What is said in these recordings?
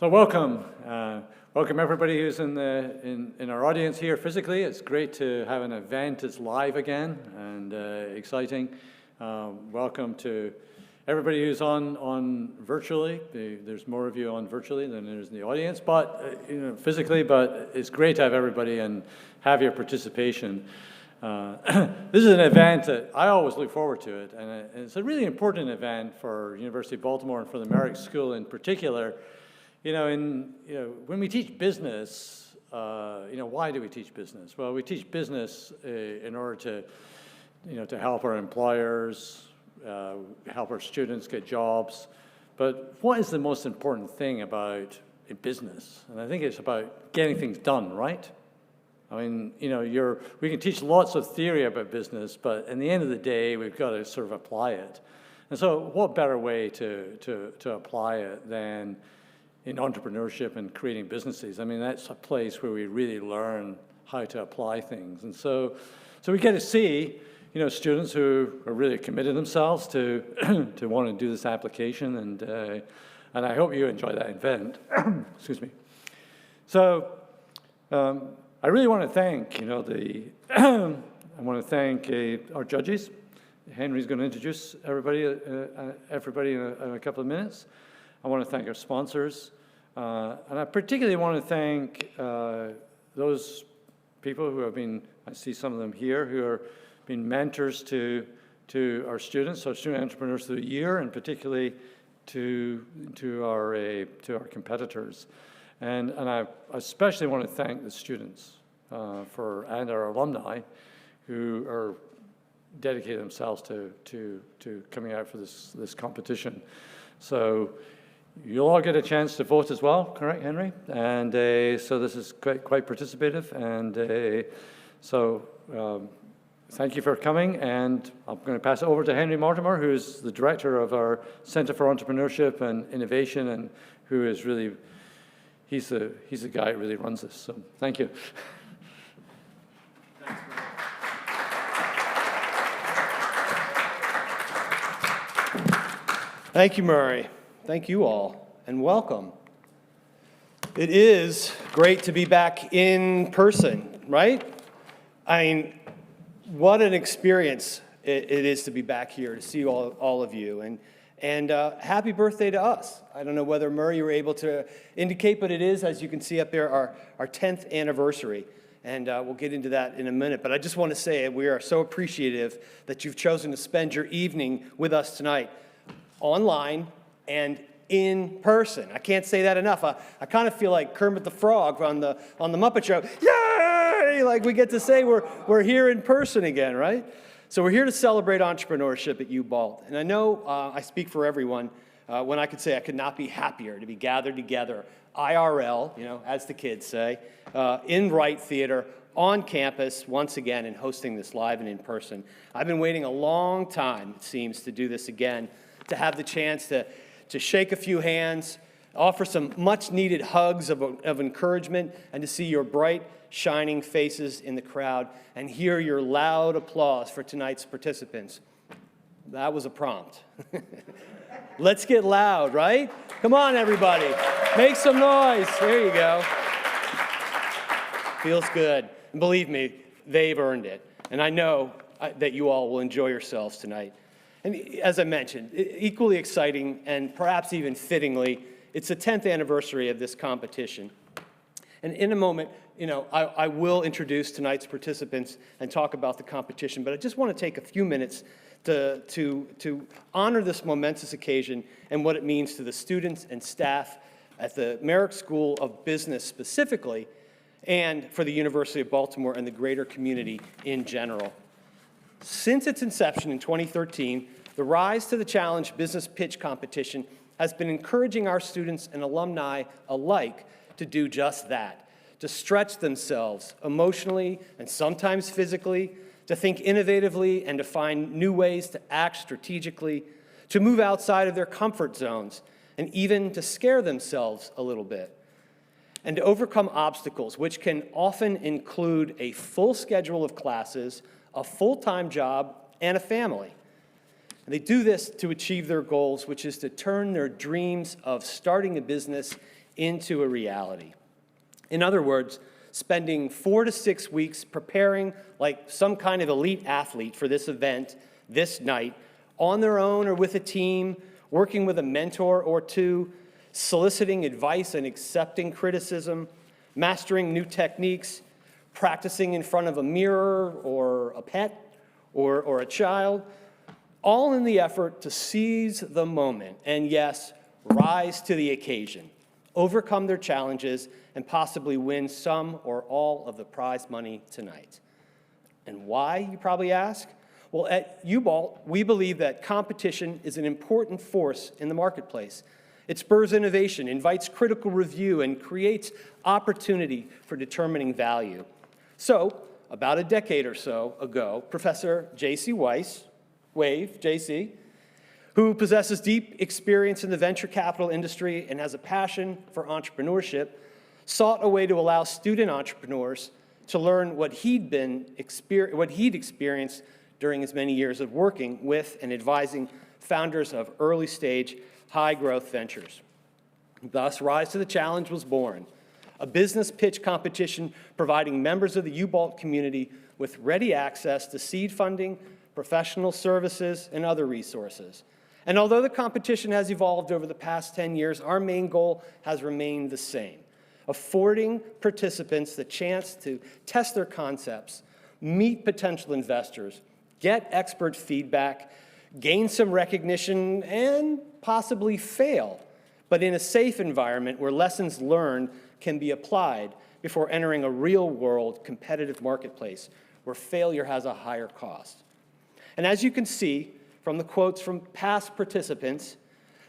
So welcome. Welcome everybody who's in our audience here physically. It's great to have an event that's live again and exciting. Welcome to everybody who's on virtually. There's more of you on virtually than there's in the audience, but physically. But it's great to have everybody and have your participation. This is an event that I always look forward to it, and it's a really important event for University of Baltimore and for the Merrick School in particular. When we teach business, why do we teach business? Well, we teach business in order to help our employers, help our students get jobs. But what is the most important thing about a business? And I think it's about getting things done, right? I mean, we can teach lots of theory about business, but in the end of the day, we've got to sort of apply it. And so what better way to apply it than in entrepreneurship and creating businesses? I mean, that's a place where we really learn how to apply things. And so we get to see, students who are really committed themselves to want to do this application, and I hope you enjoy that event. Excuse me. So I really want to thank, our judges. Henry's going to introduce everybody in a couple of minutes. I want to thank our sponsors, and I particularly want to thank those people who have been, I see some of them here, who are being mentors to our students, our student entrepreneurs through the year, and particularly to our competitors. And I especially want to thank the students and our alumni who are dedicated themselves to coming out for this competition. So you'll all get a chance to vote as well, correct, Henry? And so this is quite participative. And so thank you for coming. And I'm going to pass it over to Henry Mortimer, who's the director of our Center for Entrepreneurship and Innovation, and who is really, he's the guy who really runs this. So thank you. Thank you, Murray. Thank you all, and welcome. It is great to be back in person, right? I mean, what an experience it is to be back here, to see all of you, and happy birthday to us. I don't know whether, Murray, you were able to indicate, but it is, as you can see up there, our 10th anniversary, and we'll get into that in a minute. But I just want to say we are so appreciative that you've chosen to spend your evening with us tonight, online and in person. I can't say that enough. I kind of feel like Kermit the Frog on the Muppet Show. Yay! Like we get to say we're here in person again, right? So we're here to celebrate entrepreneurship at UBalt. And I know I speak for everyone when I could say I could not be happier to be gathered together, IRL, as the kids say, in Wright Theater, on campus once again, and hosting this live and in person. I've been waiting a long time, it seems, to do this again, to have the chance to shake a few hands, offer some much-needed hugs of encouragement, and to see your bright, shining faces in the crowd, and hear your loud applause for tonight's participants. That was a prompt. Let's get loud, right? Come on, everybody. Make some noise. There you go. Feels good. And believe me, they've earned it. And I know that you all will enjoy yourselves tonight. And as I mentioned, equally exciting and perhaps even fittingly, it's the 10th anniversary of this competition. And in a moment, I will introduce tonight's participants and talk about the competition, but I just want to take a few minutes to honor this momentous occasion and what it means to the students and staff at the Merrick School of Business specifically, and for the University of Baltimore and the greater community in general. Since its inception in 2013, the Rise to the Challenge Business Pitch Competition has been encouraging our students and alumni alike to do just that, to stretch themselves emotionally and sometimes physically, to think innovatively and to find new ways to act strategically, to move outside of their comfort zones, and even to scare themselves a little bit, and to overcome obstacles, which can often include a full schedule of classes, a full-time job, and a family. And they do this to achieve their goals, which is to turn their dreams of starting a business into a reality. In other words, spending 4 to 6 weeks preparing like some kind of elite athlete for this event this night, on their own or with a team, working with a mentor or two, soliciting advice and accepting criticism, mastering new techniques, practicing in front of a mirror or a pet or a child, all in the effort to seize the moment and, yes, rise to the occasion, overcome their challenges, and possibly win some or all of the prize money tonight. And why, you probably ask? Well, at U-Balt, we believe that competition is an important force in the marketplace. It spurs innovation, invites critical review, and creates opportunity for determining value. So, about a decade or so ago, Professor J.C. Weiss, wave, J.C., who possesses deep experience in the venture capital industry and has a passion for entrepreneurship, sought a way to allow student entrepreneurs to learn what he'd experienced during his many years of working with and advising founders of early-stage, high-growth ventures. Thus, Rise to the Challenge was born, a business pitch competition providing members of the U-Balt community with ready access to seed funding, professional services, and other resources. And although the competition has evolved over the past 10 years, our main goal has remained the same, affording participants the chance to test their concepts, meet potential investors, get expert feedback, gain some recognition, and possibly fail, but in a safe environment where lessons learned can be applied before entering a real-world competitive marketplace where failure has a higher cost. And as you can see from the quotes from past participants,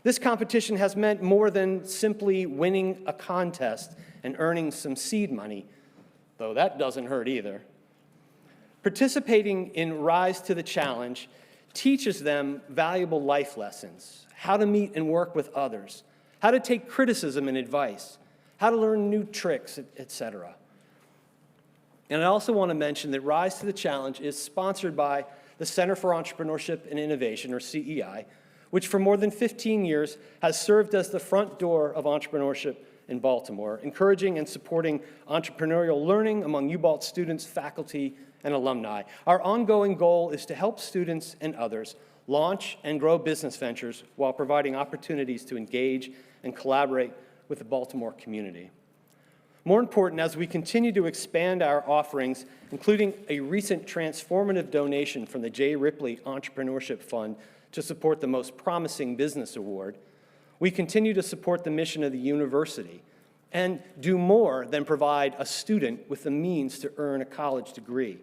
this competition has meant more than simply winning a contest and earning some seed money, though that doesn't hurt either. Participating in Rise to the Challenge teaches them valuable life lessons, how to meet and work with others, how to take criticism and advice, how to learn new tricks, etc. And I also want to mention that Rise to the Challenge is sponsored by the Center for Entrepreneurship and Innovation, or CEI, which for more than 15 years has served as the front door of entrepreneurship in Baltimore, encouraging and supporting entrepreneurial learning among U-Balt students, faculty, and alumni. Our ongoing goal is to help students and others launch and grow business ventures while providing opportunities to engage and collaborate with the Baltimore community. More important, as we continue to expand our offerings, including a recent transformative donation from the J. Ripley Entrepreneurship Fund to support the Most Promising Business Award, we continue to support the mission of the university and do more than provide a student with the means to earn a college degree.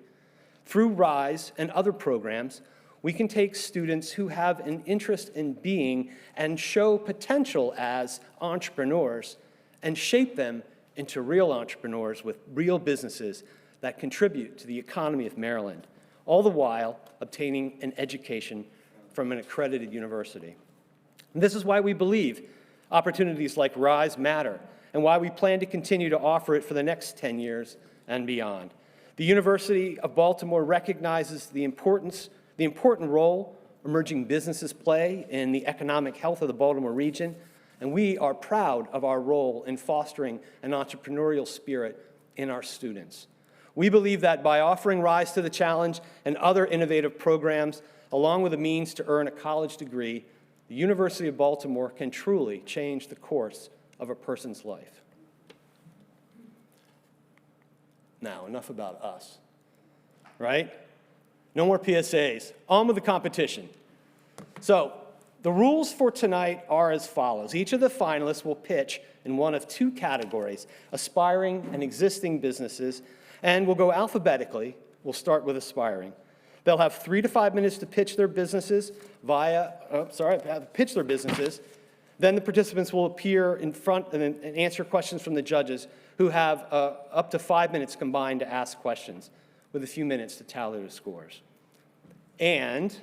Through RISE and other programs, we can take students who have an interest in being and show potential as entrepreneurs and shape them into real entrepreneurs with real businesses that contribute to the economy of Maryland, all the while obtaining an education from an accredited university. And this is why we believe opportunities like RISE matter and why we plan to continue to offer it for the next 10 years and beyond. The University of Baltimore recognizes the important role emerging businesses play in the economic health of the Baltimore region, and we are proud of our role in fostering an entrepreneurial spirit in our students. We believe that by offering Rise to the Challenge and other innovative programs, along with a means to earn a college degree, the University of Baltimore can truly change the course of a person's life. Now, enough about us, right? No more PSAs. On with the competition. So, the rules for tonight are as follows. Each of the finalists will pitch in one of two categories, aspiring and existing businesses, and we'll go alphabetically. We'll start with aspiring. They'll have 3 to 5 minutes to pitch their businesses pitch their businesses. Then the participants will appear in front and answer questions from the judges, who have up to 5 minutes combined to ask questions, with a few minutes to tally the scores. And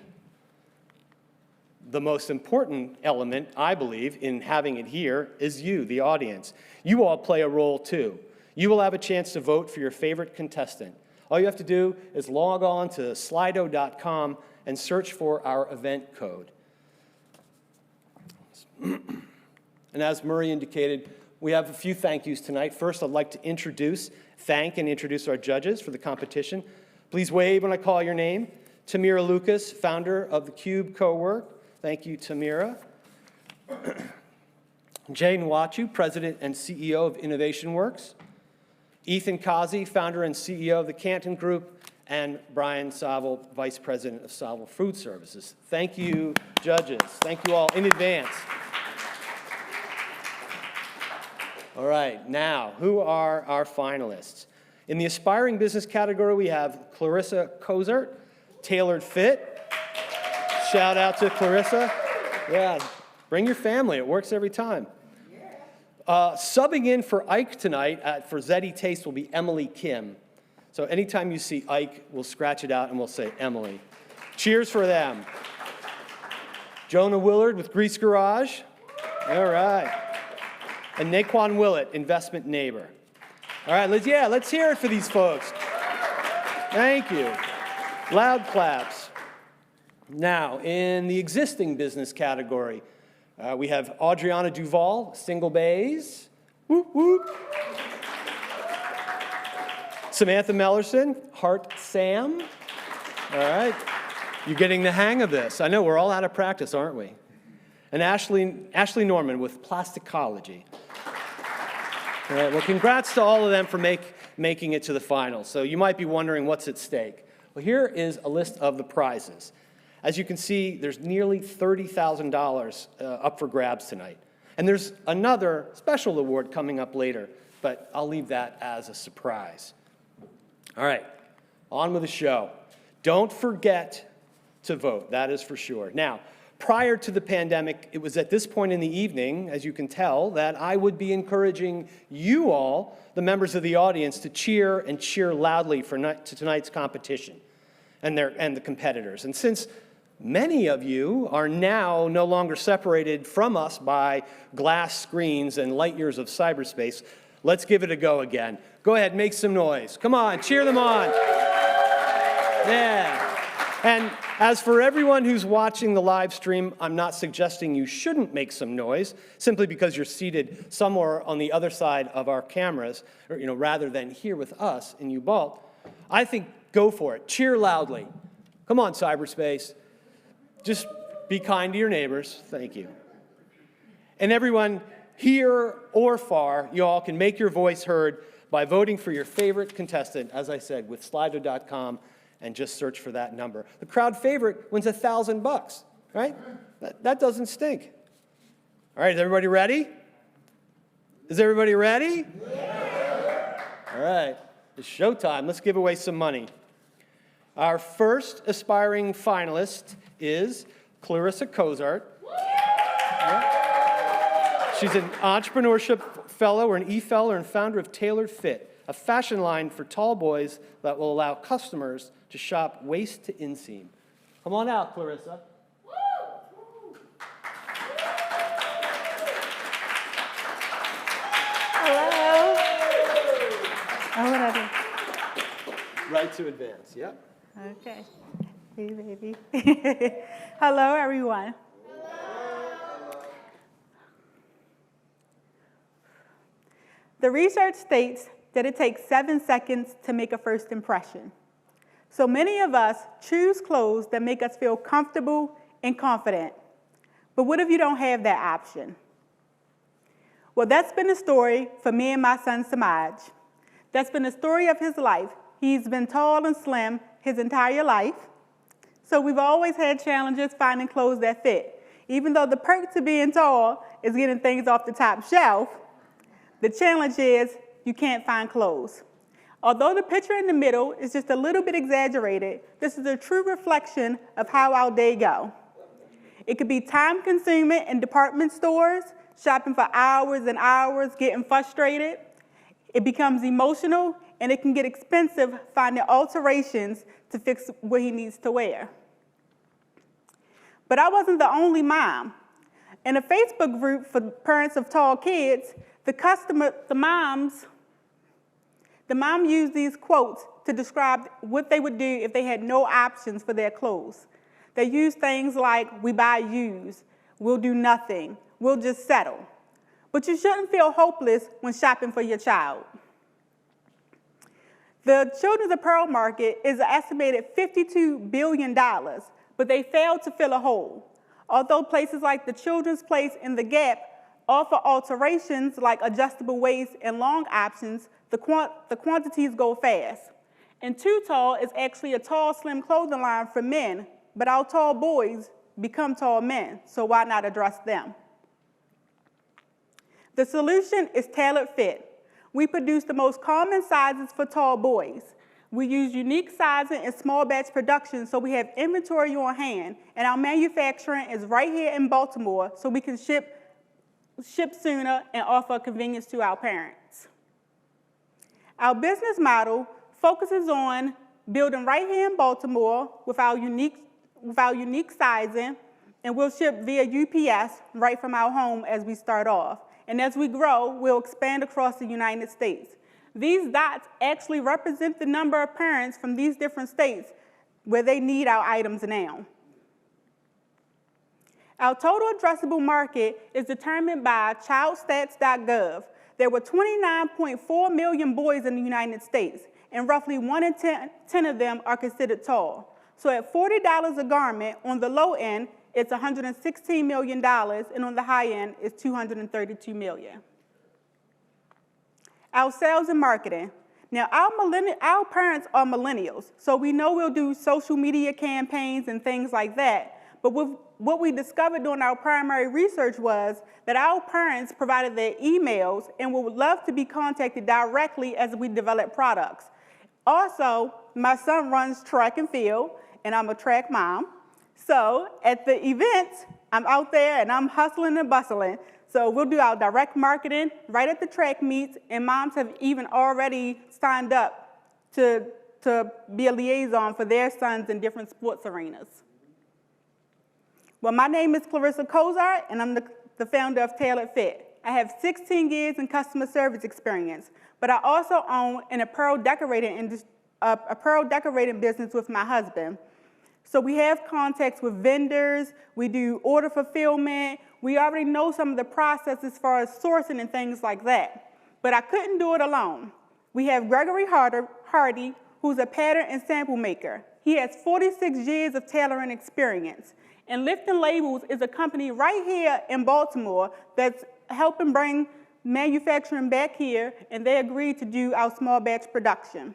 the most important element, I believe, in having it here is you, the audience. You all play a role too. You will have a chance to vote for your favorite contestant. All you have to do is log on to slido.com and search for our event code. And as Murray indicated, We have a few thank yous tonight. First, I'd like to thank and introduce our judges for the competition. Please wave when I call your name. Tamira Lucas, founder of the Cube Co-work. Thank you, Tamira. Jay Nwachu, president and CEO of Innovation Works. Ethan Kazi, founder and CEO of the Canton Group. And Brian Saville, vice president of Saville Food Services. Thank you, judges. Thank you all in advance. All right, now, who are our finalists? In the aspiring business category, we have Clarissa Kozart, Tailored Fit. Shout out to Clarissa. Yeah, bring your family. It works every time. Subbing in for Ike tonight for Zeddy Taste will be Emily Kim. So anytime you see Ike, we'll scratch it out and we'll say Emily. Cheers for them. Jonah Willard with Grease Garage. All right. And Naquan Willett, investment neighbor. All right, let's hear it for these folks. Thank you. Loud claps. Now, in the existing business category, we have Adriana Duval, Single Bays. Whoop, whoop. Samantha Mellerson, Heart Sam. All right. You're getting the hang of this. I know we're all out of practice, aren't we? And Ashley Norman with Plasticology. All right, well, congrats to all of them for making it to the finals. So you might be wondering what's at stake. Well, here is a list of the prizes. As you can see, there's nearly $30,000 up for grabs tonight. And there's another special award coming up later, but I'll leave that as a surprise. All right, on with the show. Don't forget to vote, that is for sure. Now, prior to the pandemic, it was at this point in the evening, as you can tell, that I would be encouraging you all, the members of the audience, to cheer and cheer loudly for tonight's competition and the competitors. And since many of you are now no longer separated from us by glass screens and light years of cyberspace, let's give it a go again. Go ahead, make some noise. Come on, cheer them on. Yeah. And as for everyone who's watching the live stream, I'm not suggesting you shouldn't make some noise, simply because you're seated somewhere on the other side of our cameras, or, rather than here with us in Ubalt. I think go for it. Cheer loudly. Come on, cyberspace. Just be kind to your neighbors. Thank you. And everyone here or far, you all can make your voice heard by voting for your favorite contestant, as I said, with Slido.com, and just search for that number. The crowd favorite wins $1,000, right? That doesn't stink. All right, is everybody ready? Is everybody ready? Yeah. All right, it's showtime. Let's give away some money. Our first aspiring finalist is Clarissa Kozart. She's an entrepreneurship fellow or an E-fellow and founder of Tailored Fit, a fashion line for tall boys that will allow customers to shop waist to inseam. Come on out, Clarissa. Hello. Oh, what I do? Right to advance, yep. Okay. Hey, baby. Hello, everyone. Hello. The research states that it takes 7 seconds to make a first impression. So many of us choose clothes that make us feel comfortable and confident. But what if you don't have that option? Well, that's been the story for me and my son, Samaj. That's been the story of his life. He's been tall and slim his entire life. So we've always had challenges finding clothes that fit. Even though the perk to being tall is getting things off the top shelf, the challenge is you can't find clothes. Although the picture in the middle is just a little bit exaggerated, this is a true reflection of how our day go. It could be time-consuming in department stores, shopping for hours and hours, getting frustrated. It becomes emotional, and it can get expensive finding alterations to fix what he needs to wear. But I wasn't the only mom. In a Facebook group for parents of tall kids, the mom used these quotes to describe what they would do if they had no options for their clothes. They used things like, "We buy used," "We'll do nothing," "We'll just settle." But you shouldn't feel hopeless when shopping for your child. The children's apparel market is an estimated $52 billion, but they failed to fill a hole. Although places like the Children's Place and The Gap offer alterations like adjustable waist and long options, the quantities go fast. And Too Tall is actually a tall, slim clothing line for men, but our tall boys become tall men, so why not address them? The solution is tailored fit. We produce the most common sizes for tall boys. We use unique sizing and small batch production so we have inventory on hand, and our manufacturing is right here in Baltimore so we can ship sooner and offer convenience to our parents. Our business model focuses on building right here in Baltimore with our unique sizing, and we'll ship via UPS right from our home as we start off. And as we grow, we'll expand across the United States. These dots actually represent the number of parents from these different states where they need our items now. Our total addressable market is determined by childstats.gov. There were 29.4 million boys in the United States, and roughly 1 in 10 of them are considered tall. So at $40 a garment, on the low end, it's $116 million, and on the high end, it's $232 million. Our sales and marketing. Now, our parents are millennials, so we know we'll do social media campaigns and things like that. But what we discovered during our primary research was that our parents provided their emails and would love to be contacted directly as we develop products. Also, my son runs track and field, and I'm a track mom. So at the events, I'm out there and I'm hustling and bustling. So we'll do our direct marketing right at the track meets, and moms have even already signed up to be a liaison for their sons in different sports arenas. Well, my name is Clarissa Kozart, and I'm the founder of Tailored Fit. I have 16 years in customer service experience, but I also own an apparel decorating business with my husband. So we have contacts with vendors, we do order fulfillment, we already know some of the process as far as sourcing and things like that. But I couldn't do it alone. We have Gregory Hardy, who's a pattern and sample maker. He has 46 years of tailoring experience. And Lifting Labels is a company right here in Baltimore that's helping bring manufacturing back here, and they agreed to do our small batch production.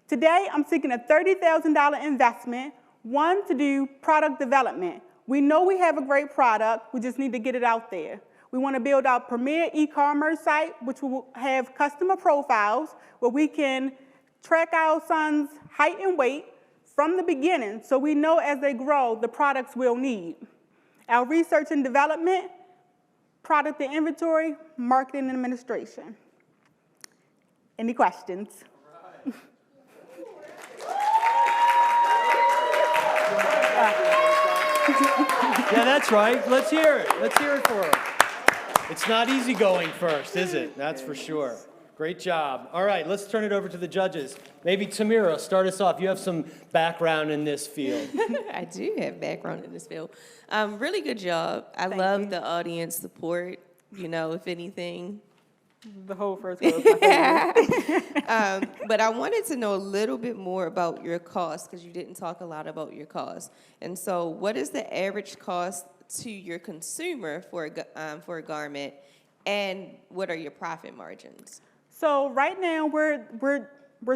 Today, I'm seeking a $30,000 investment, one to do product development. We know we have a great product, we just need to get it out there. We want to build our premier e-commerce site, which will have customer profiles where we can track our son's height and weight from the beginning so we know as they grow the products we'll need. Our research and development, product and inventory, marketing and administration. Any questions? Yeah, that's right. Let's hear it. Let's hear it for her. It's not easy going first, is it? That's for sure. Great job. All right, let's turn it over to the judges. Maybe Tamira, start us off. You have some background in this field. I do have background in this field. Really good job. I love the audience support, if anything. The whole first row is my favorite. But I wanted to know a little bit more about your cost, because you didn't talk a lot about your cost. And so what is the average cost to your consumer for a garment, and what are your profit margins? So right now we're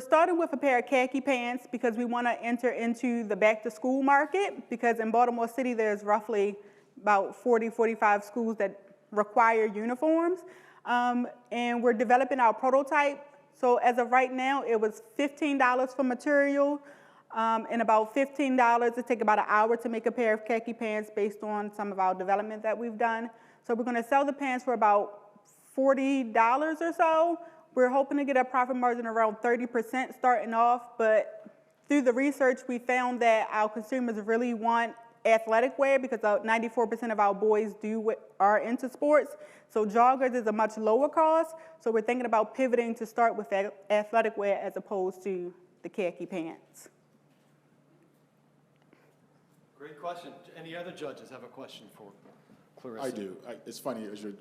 starting with a pair of khaki pants because we want to enter into the back to school market, because in Baltimore City there's roughly about 45 schools that require uniforms. And we're developing our prototype. So as of right now, it was $15 for material, and about $15. It takes about an hour to make a pair of khaki pants based on some of our development that we've done. So we're going to sell the pants for about $40 or so. We're hoping to get a profit margin around 30% starting off, but through the research, we found that our consumers really want athletic wear because 94% of our boys are into sports. So joggers is a much lower cost. So we're thinking about pivoting to start with athletic wear as opposed to the khaki pants. Great question. Any other judges have a question for Clarissa? I do. It's funny, as you're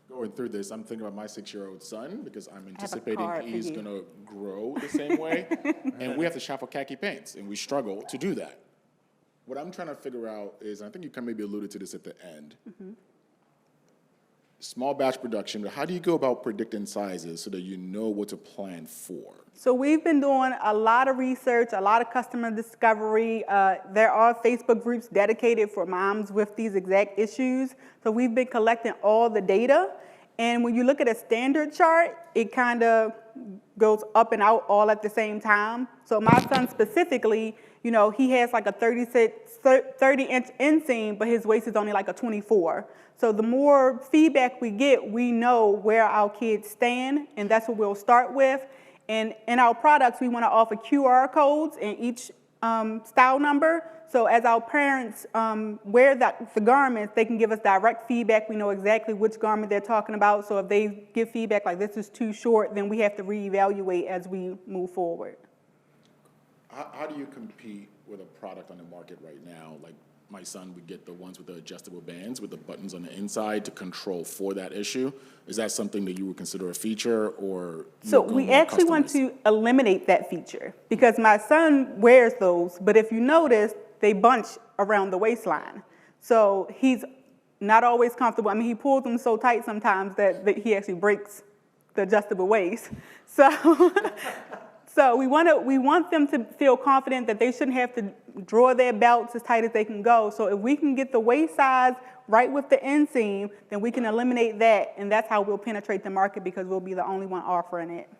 going through this, I'm thinking about my 6-year-old son because I'm anticipating card for he's you. going to grow the same way. And we have to shop for khaki pants, and we struggle to do that. What I'm trying to figure out is, and I think you kind of maybe alluded to this at the end, small batch production, but how do you go about predicting sizes so that you know what to plan for? So we've been doing a lot of research, a lot of customer discovery. There are Facebook groups dedicated for moms with these exact issues. So we've been collecting all the data. And when you look at a standard chart, it kind of goes up and out all at the same time. So my son specifically, you know, he has like a 30-inch inseam, but his waist is only like a 24. So the more feedback we get, we know where our kids stand, and that's what we'll start with. And in our products, we want to offer QR codes in each style number. So as our parents wear the garments, they can give us direct feedback. We know exactly which garment they're talking about. So if they give feedback like this is too short, then we have to reevaluate as we move forward. How do you compete with a product on the market right now? Like my son would get the ones with the adjustable bands with the buttons on the inside to control for that issue. Is that something that you would consider a feature, or? So we actually want to eliminate that feature because my son wears those, but if you notice, they bunch around the waistline. So he's not always comfortable. I mean, he pulls them so tight sometimes that he actually breaks the adjustable waist. So, so we want them to feel confident that they shouldn't have to draw their belts as tight as they can go. So if we can get the waist size right with the inseam, then we can eliminate that, and that's how we'll penetrate the market because we'll be the only one offering it.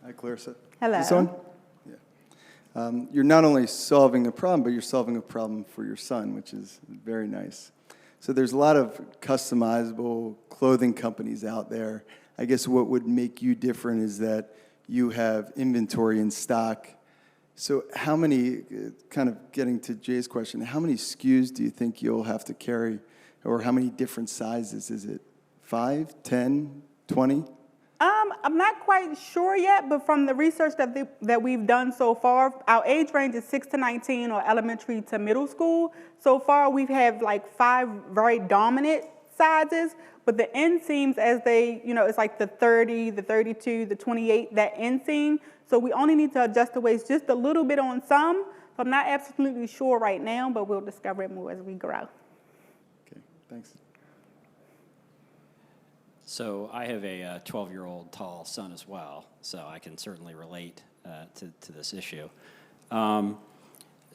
Hi, Clarissa. Hello. Is this on? Yeah. You're not only solving a problem, but you're solving a problem for your son, which is very nice. So there's a lot of customizable clothing companies out there. I guess what would make you different is that you have inventory in stock. So how many, kind of getting to Jay's question, how many SKUs do you think you'll have to carry, or how many different sizes? Is it 5, 10, 20? I'm not quite sure yet, but from the research that we've done so far, our age range is 6 to 19 or elementary to middle school. So far, we've had like 5 very dominant sizes, but the inseams as they, you know, it's like the 30, the 32, the 28, that inseam. So we only need to adjust the waist just a little bit on some. So I'm not absolutely sure right now, but we'll discover it more as we grow. Okay, thanks. So I have a 12-year-old tall son as well, so I can certainly relate to this issue.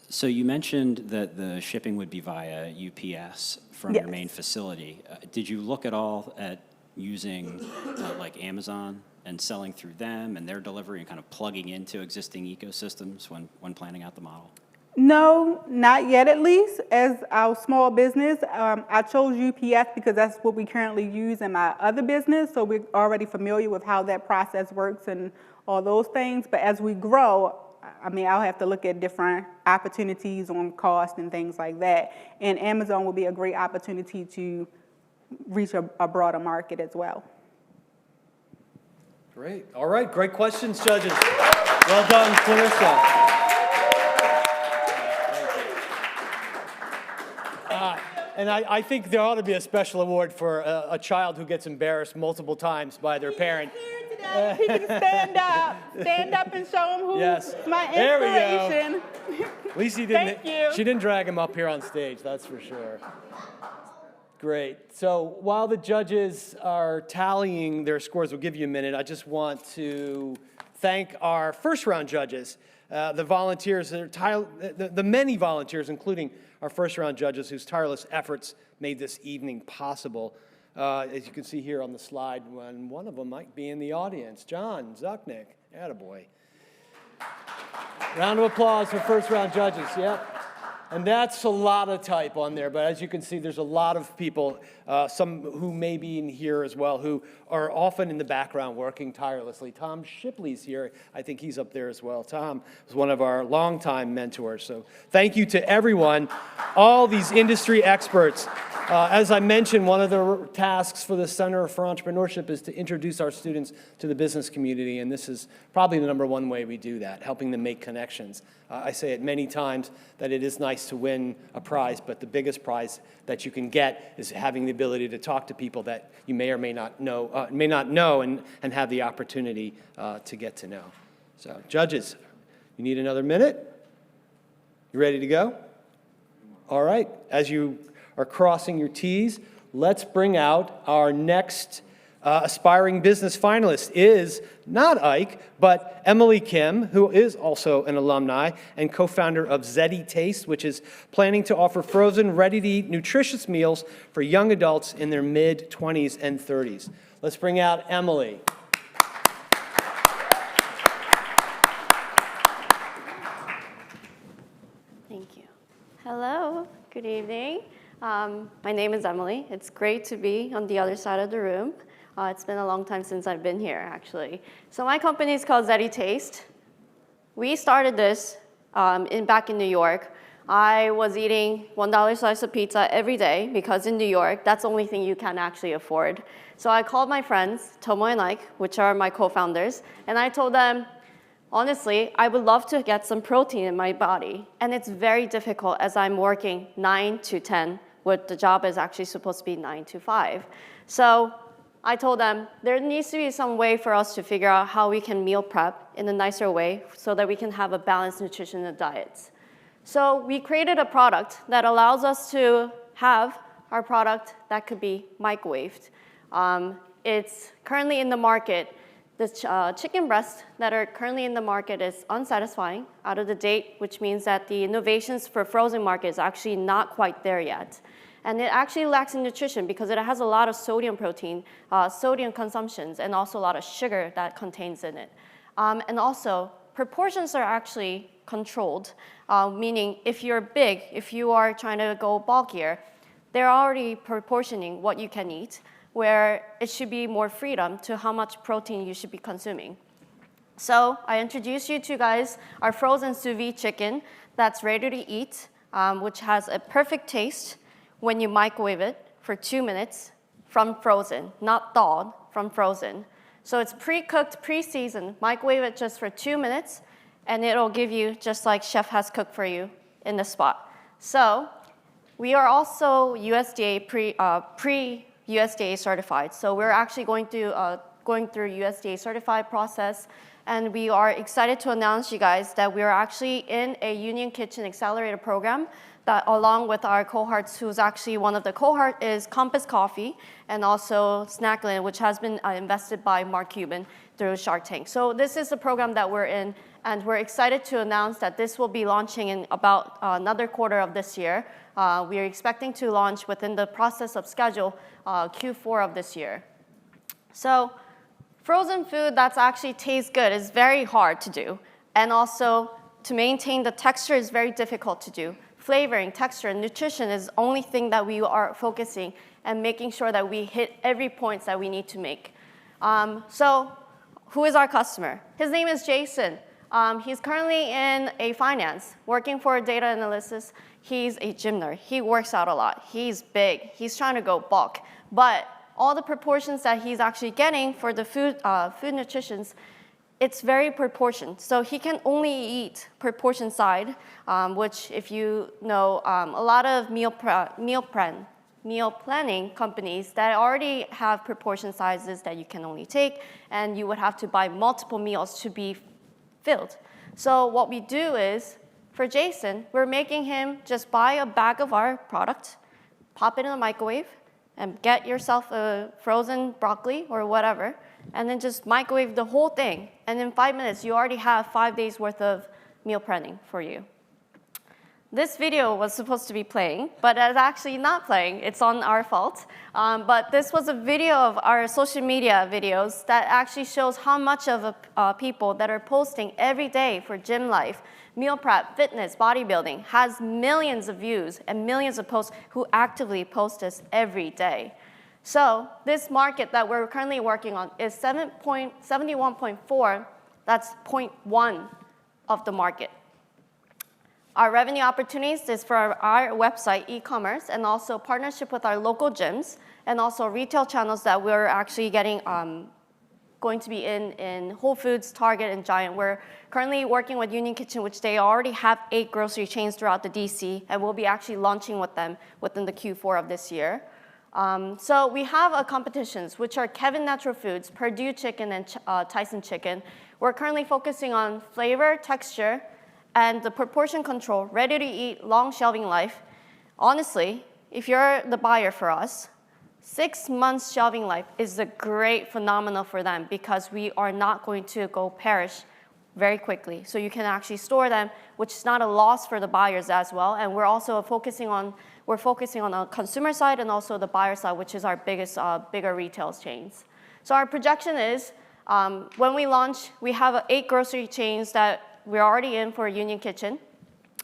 So you mentioned that the shipping would be via UPS from your main facility. Did you look at all at using like Amazon and selling through them and their delivery and kind of plugging into existing ecosystems when planning out the model? No, not yet at least. As our small business, I chose UPS because that's what we currently use in my other business, so we're already familiar with how that process works and all those things. But as we grow, I mean, I'll have to look at different opportunities on cost and things like that. And Amazon will be a great opportunity to reach a broader market as well. Great. All right, great questions, judges. Well done, Clarissa. And I think there ought to be a special award for a child who gets embarrassed multiple times by their parent. Here today, he can stand up and show him who's my There we inspiration. go. At least he didn't. Thank you. She didn't drag him up here on stage, that's for sure. Great. So while the judges are tallying their scores, we'll give you a minute. I just want to thank our first round judges, the volunteers, the many volunteers, including our first round judges whose tireless efforts made this evening possible. As you can see here on the slide, one of them might be in the audience, John Zucknick. Attaboy. Round of applause for first round judges, yep. And that's a lot of type on there, but as you can see, there's a lot of people, some who may be in here as well, who are often in the background working tirelessly. Tom Shipley's here. I think he's up there as well. Tom was one of our longtime mentors. So thank you to everyone, all these industry experts. As I mentioned, one of the tasks for the Center for Entrepreneurship is to introduce our students to the business community, and this is probably the #1 way we do that, helping them make connections. I say it many times that it is nice to win a prize, but the biggest prize that you can get is having the ability to talk to people that you may or may not know, and have the opportunity to get to know. So, judges, you need another minute? You ready to go? All right. As you are crossing your T's, let's bring out our next aspiring business finalist. Is not Ike, but Emily Kim, who is also an alumni and co-founder of Zeddy Taste, which is planning to offer frozen, ready-to-eat, nutritious meals for young adults in their mid-20s and 30s. Let's bring out Emily. Thank you. Hello, good evening. My name is Emily. It's great to be on the other side of the room. It's been a long time since I've been here, actually. So my company is called Zeddy Taste. We started this back in New York. I was eating $1 slice of pizza every day because in New York, that's the only thing you can actually afford. So I called my friends, Tomo and Ike, which are my co-founders, and I told them, honestly, I would love to get some protein in my body, and it's very difficult as I'm working 9 to 10, what the job is actually supposed to be 9 to 5. So I told them there needs to be some way for us to figure out how we can meal prep in a nicer way so that we can have a balanced nutrition in the diets. So we created a product that allows us to have our product that could be microwaved. It's currently in the market. The chicken breasts that are currently in the market is unsatisfying, out of the date, which means that the innovations for frozen market is actually not quite there yet. And it actually lacks in nutrition because it has a lot of sodium protein, sodium consumptions, and also a lot of sugar that contains in it. And also, proportions are actually controlled, meaning if you're big, if you are trying to go bulkier, they're already proportioning what you can eat, where it should be more freedom to how much protein you should be consuming. So I introduce you to guys our frozen sous vide chicken that's ready to eat, which has a perfect taste when you microwave it for 2 minutes from frozen, not thawed, from frozen. So it's pre-cooked, pre-seasoned, microwave it just for 2 minutes, and it'll give you just like chef has cooked for you in the spot. So we are also USDA pre-USDA certified. So we're actually going through USDA certified process, and we are excited to announce you guys that we are actually in a Union Kitchen Accelerator program that along with our cohorts, who's actually one of the cohort is Compass Coffee and also Snackland, which has been invested by Mark Cuban through Shark Tank. So this is the program that we're in, and we're excited to announce that this will be launching in about another quarter of this year. We are expecting to launch within the process of schedule Q4 of this year. So frozen food that's actually tastes good is very hard to do. And also to maintain the texture is very difficult to do. Flavoring, texture, and nutrition is the only thing that we are focusing and making sure that we hit every point that we need to make. So who is our customer? His name is Jason. He's currently in a finance, working for a data analysis. He's a gym nerd. He works out a lot. He's big. He's trying to go bulk. But all the proportions that he's actually getting for the food nutritions, it's very proportioned. So he can only eat proportion side, which if you know, a lot of meal planning companies that already have proportion sizes that you can only take, and you would have to buy multiple meals to be filled. So what we do is, for Jason, we're making him just buy a bag of our product, pop it in the microwave, and get yourself a frozen broccoli or whatever, and then just microwave the whole thing. And in 5 minutes, you already have 5 days worth of meal planning for you. This video was supposed to be playing, but it's actually not playing. It's on our fault. But this was a video of our social media videos that actually shows how much of people that are posting every day for gym life, meal prep, fitness, bodybuilding, has millions of views and millions of posts who actively post this every day. So this market that we're currently working on is 71.4. That's 0.1 of the market. Our revenue opportunities is for our website, e-commerce, and also partnership with our local gyms, and also retail channels that we're actually getting going to be in Whole Foods, Target, and Giant. We're currently working with Union Kitchen, which they already have 8 grocery chains throughout the DC, and we'll be actually launching with them within the Q4 of this year. So we have competitions, which are Kevin Natural Foods, Purdue Chicken, and Tyson Chicken. We're currently focusing on flavor, texture, and the proportion control, ready to eat, long shelving life. Honestly, if you're the buyer for us, 6 months shelving life is a great phenomenon for them because we are not going to go perish very quickly. So you can actually store them, which is not a loss for the buyers as well. And we're also focusing on the consumer side and also the buyer side, which is our bigger retail chains. So our projection is when we launch, we have 8 grocery chains that we're already in for Union Kitchen.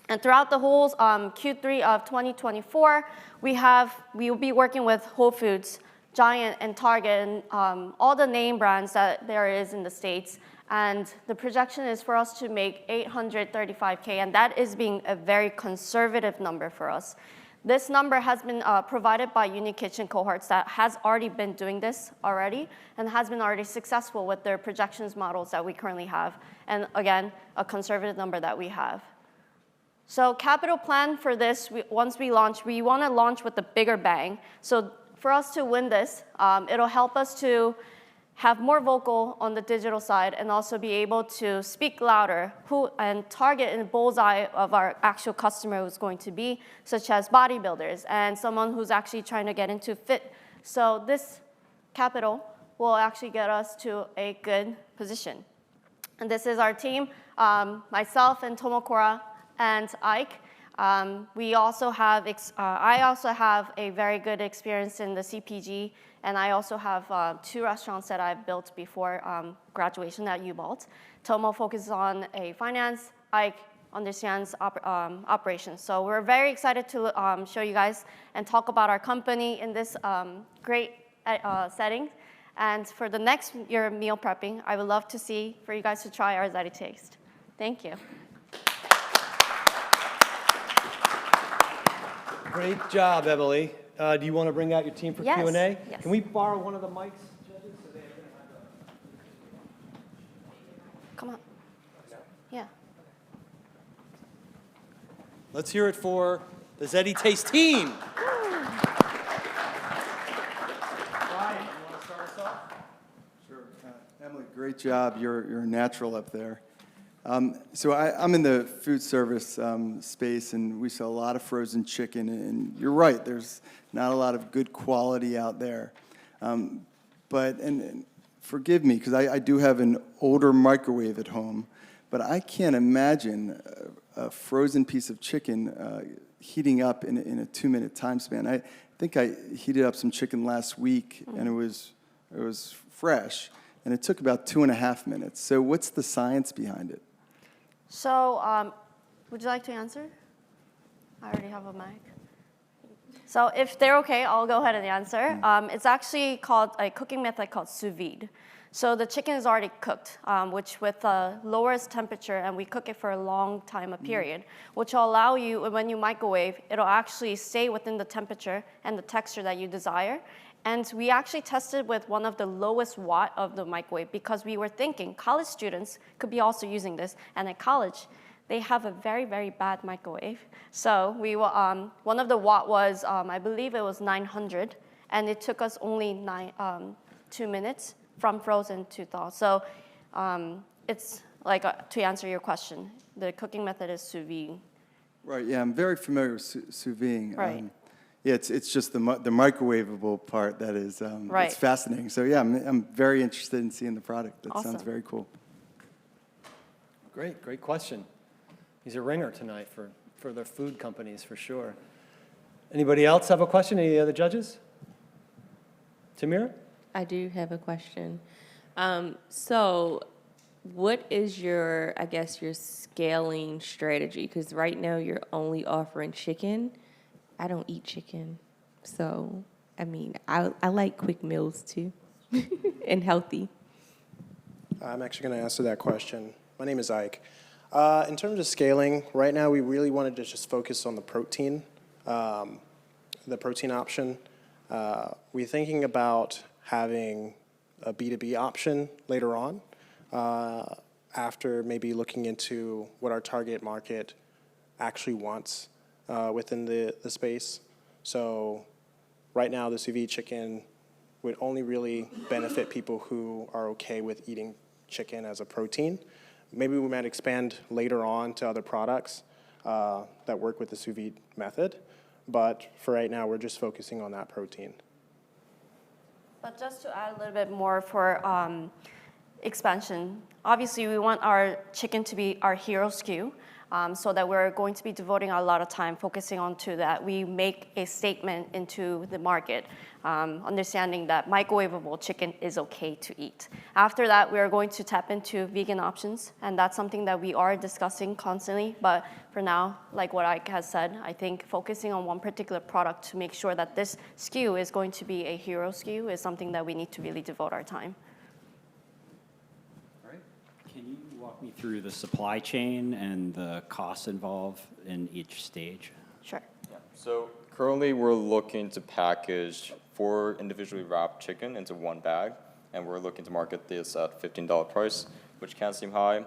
And throughout the whole Q3 of 2024, we will be working with Whole Foods, Giant, and Target, and all the name brands that there is in the States. And the projection is for us to make $835K, and that is being a very conservative number for us. This number has been provided by Union Kitchen cohorts that has already been doing this already and has been already successful with their projections models that we currently have. And again, a conservative number that we have. So capital plan for this, once we launch, we want to launch with a bigger bang. So for us to win this, it'll help us to have more vocal on the digital side and also be able to speak louder and target in bullseye of our actual customer who's going to be, such as bodybuilders and someone who's actually trying to get into fit. So this capital will actually get us to a good position. And this is our team, myself and Tomokura and Ike. I also have a very good experience in the CPG, and I also have 2 restaurants that I've built before graduation at U-Bolt. Tomo focuses on finance, Ike understands operations. So we're very excited to show you guys and talk about our company in this great setting. And for the next year meal prepping, I would love to see for you guys to try our Zeti Taste. Thank you. Great job, Emily. Do you want to bring out your team for Yes, Q&A? yes. Can we borrow one of the mics, judges? So they can have Come on. Yeah. Let's hear it for the Zeti Taste team. Brian, you want to start us off? Sure. Emily, great job. You're a natural up there. So I'm in the food service space, and we sell a lot of frozen chicken. And you're right, there's not a lot of good quality out there. But forgive me, because I do have an older microwave at home, but I can't imagine a frozen piece of chicken heating up in a 2-minute time span. I think I heated up some chicken last week, and it was fresh, and it took about 2.5 minutes. So what's the science behind it? So would you like to answer? I already have a mic. So if they're okay, I'll go ahead and answer. It's actually called a cooking method called sous vide. So the chicken is already cooked, which with the lowest temperature, and we cook it for a long time, a period, which will allow you, when you microwave, it'll actually stay within the temperature and the texture that you desire. And we actually tested with one of the lowest watt of the microwave because we were thinking college students could be also using this. And at college, they have a very, very bad microwave. So we were, one of the watt was, I believe it was 900. And it took us only 2 minutes from frozen to thaw. So it's like, to answer your question, the cooking method is sous vide. Right, yeah, I'm very familiar with sous vide. Right. Yeah, it's just the microwavable part that is Right. it's fascinating. So yeah, I'm very interested in seeing the product. That Awesome. sounds very cool. Great question. He's a ringer tonight for the food companies, for sure. Anybody else have a question? Any other judges? Tamira? I do have a question. So what is your scaling strategy? Because right now you're only offering chicken. I don't eat chicken. So, I mean, I like quick meals too and healthy. I'm actually going to answer that question. My name is Ike. In terms of scaling, right now we really wanted to just focus on the protein option. We're thinking about having a B2B option later on, after maybe looking into what our target market actually wants within the space. So right now, the sous vide chicken would only really benefit people who are okay with eating chicken as a protein. Maybe we might expand later on to other products that work with the sous vide method. But for right now, we're just focusing on that protein. But just to add a little bit more for expansion, obviously we want our chicken to be our hero SKU, so that we're going to be devoting a lot of time focusing on to that. We make a statement into the market, understanding that microwavable chicken is okay to eat. After that, we are going to tap into vegan options, and that's something that we are discussing constantly. But for now, like what Ike has said, I think focusing on one particular product to make sure that this SKU is going to be a hero SKU is something that we need to really devote our time. Can you walk me through the supply chain and the costs involved in each stage? Sure. Yeah. So currently we're looking to package 4 individually wrapped chicken into one bag, and we're looking to market this at $15 price, which can seem high.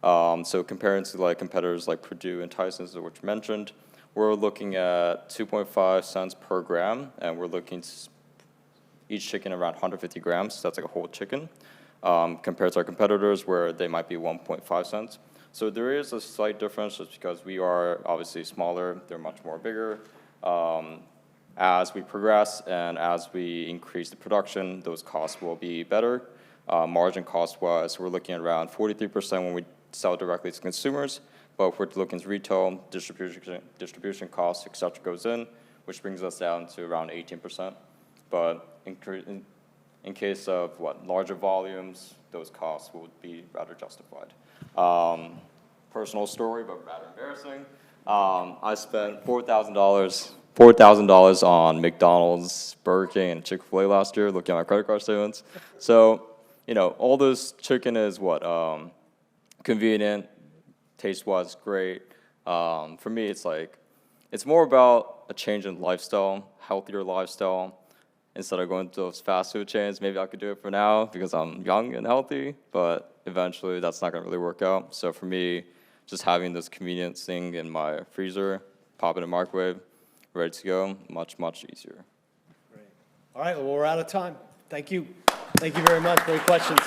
So comparing to like competitors like Purdue and Tyson's, which you mentioned, we're looking at 2.5 cents per gram, and we're looking to each chicken around 150 grams. So that's like a whole chicken. Compared to our competitors where they might be 1.5 cents. So there is a slight difference just because we are obviously smaller, they're much more bigger. As we progress and as we increase the production, those costs will be better. Margin cost-wise, we're looking at around 43% when we sell directly to consumers, but if we're looking to retail, distribution costs, et cetera, goes in, which brings us down to around 18%. But in case of larger volumes, those costs would be rather justified. Personal story, but rather embarrassing. I spent $4,000 on McDonald's, Burger King, and Chick-fil-A last year, looking at my credit card statements. So, all this chicken is convenient, taste-wise great. For me, it's more about a change in lifestyle, healthier lifestyle. Instead of going to those fast food chains, maybe I could do it for now because I'm young and healthy, but eventually that's not gonna really work out. So for me, just having this convenience thing in my freezer, pop it in the microwave, ready to go, much, much easier. Great. All right, well, we're out of time. Thank you. Thank you very much. Great questions.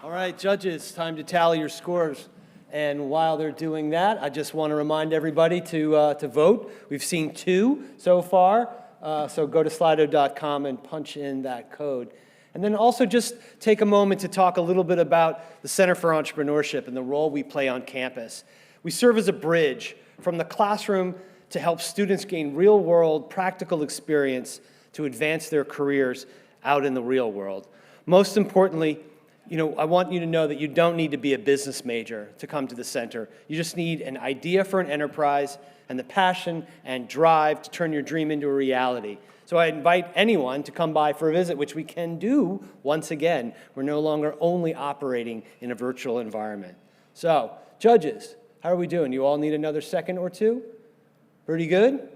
All right, judges, time to tally your scores. And while they're doing that, I just want to remind everybody to vote. We've seen 2 so far, so go to slido.com and punch in that code. And then also just take a moment to talk a little bit about the Center for Entrepreneurship and the role we play on campus. We serve as a bridge from the classroom to help students gain real-world practical experience to advance their careers out in the real world. Most importantly, I want you to know that you don't need to be a business major to come to the center. You just need an idea for an enterprise and the passion and drive to turn your dream into a reality. So I invite anyone to come by for a visit, which we can do once again. We're no longer only operating in a virtual environment. So, judges, how are we doing? You all need another second or 2? Pretty good?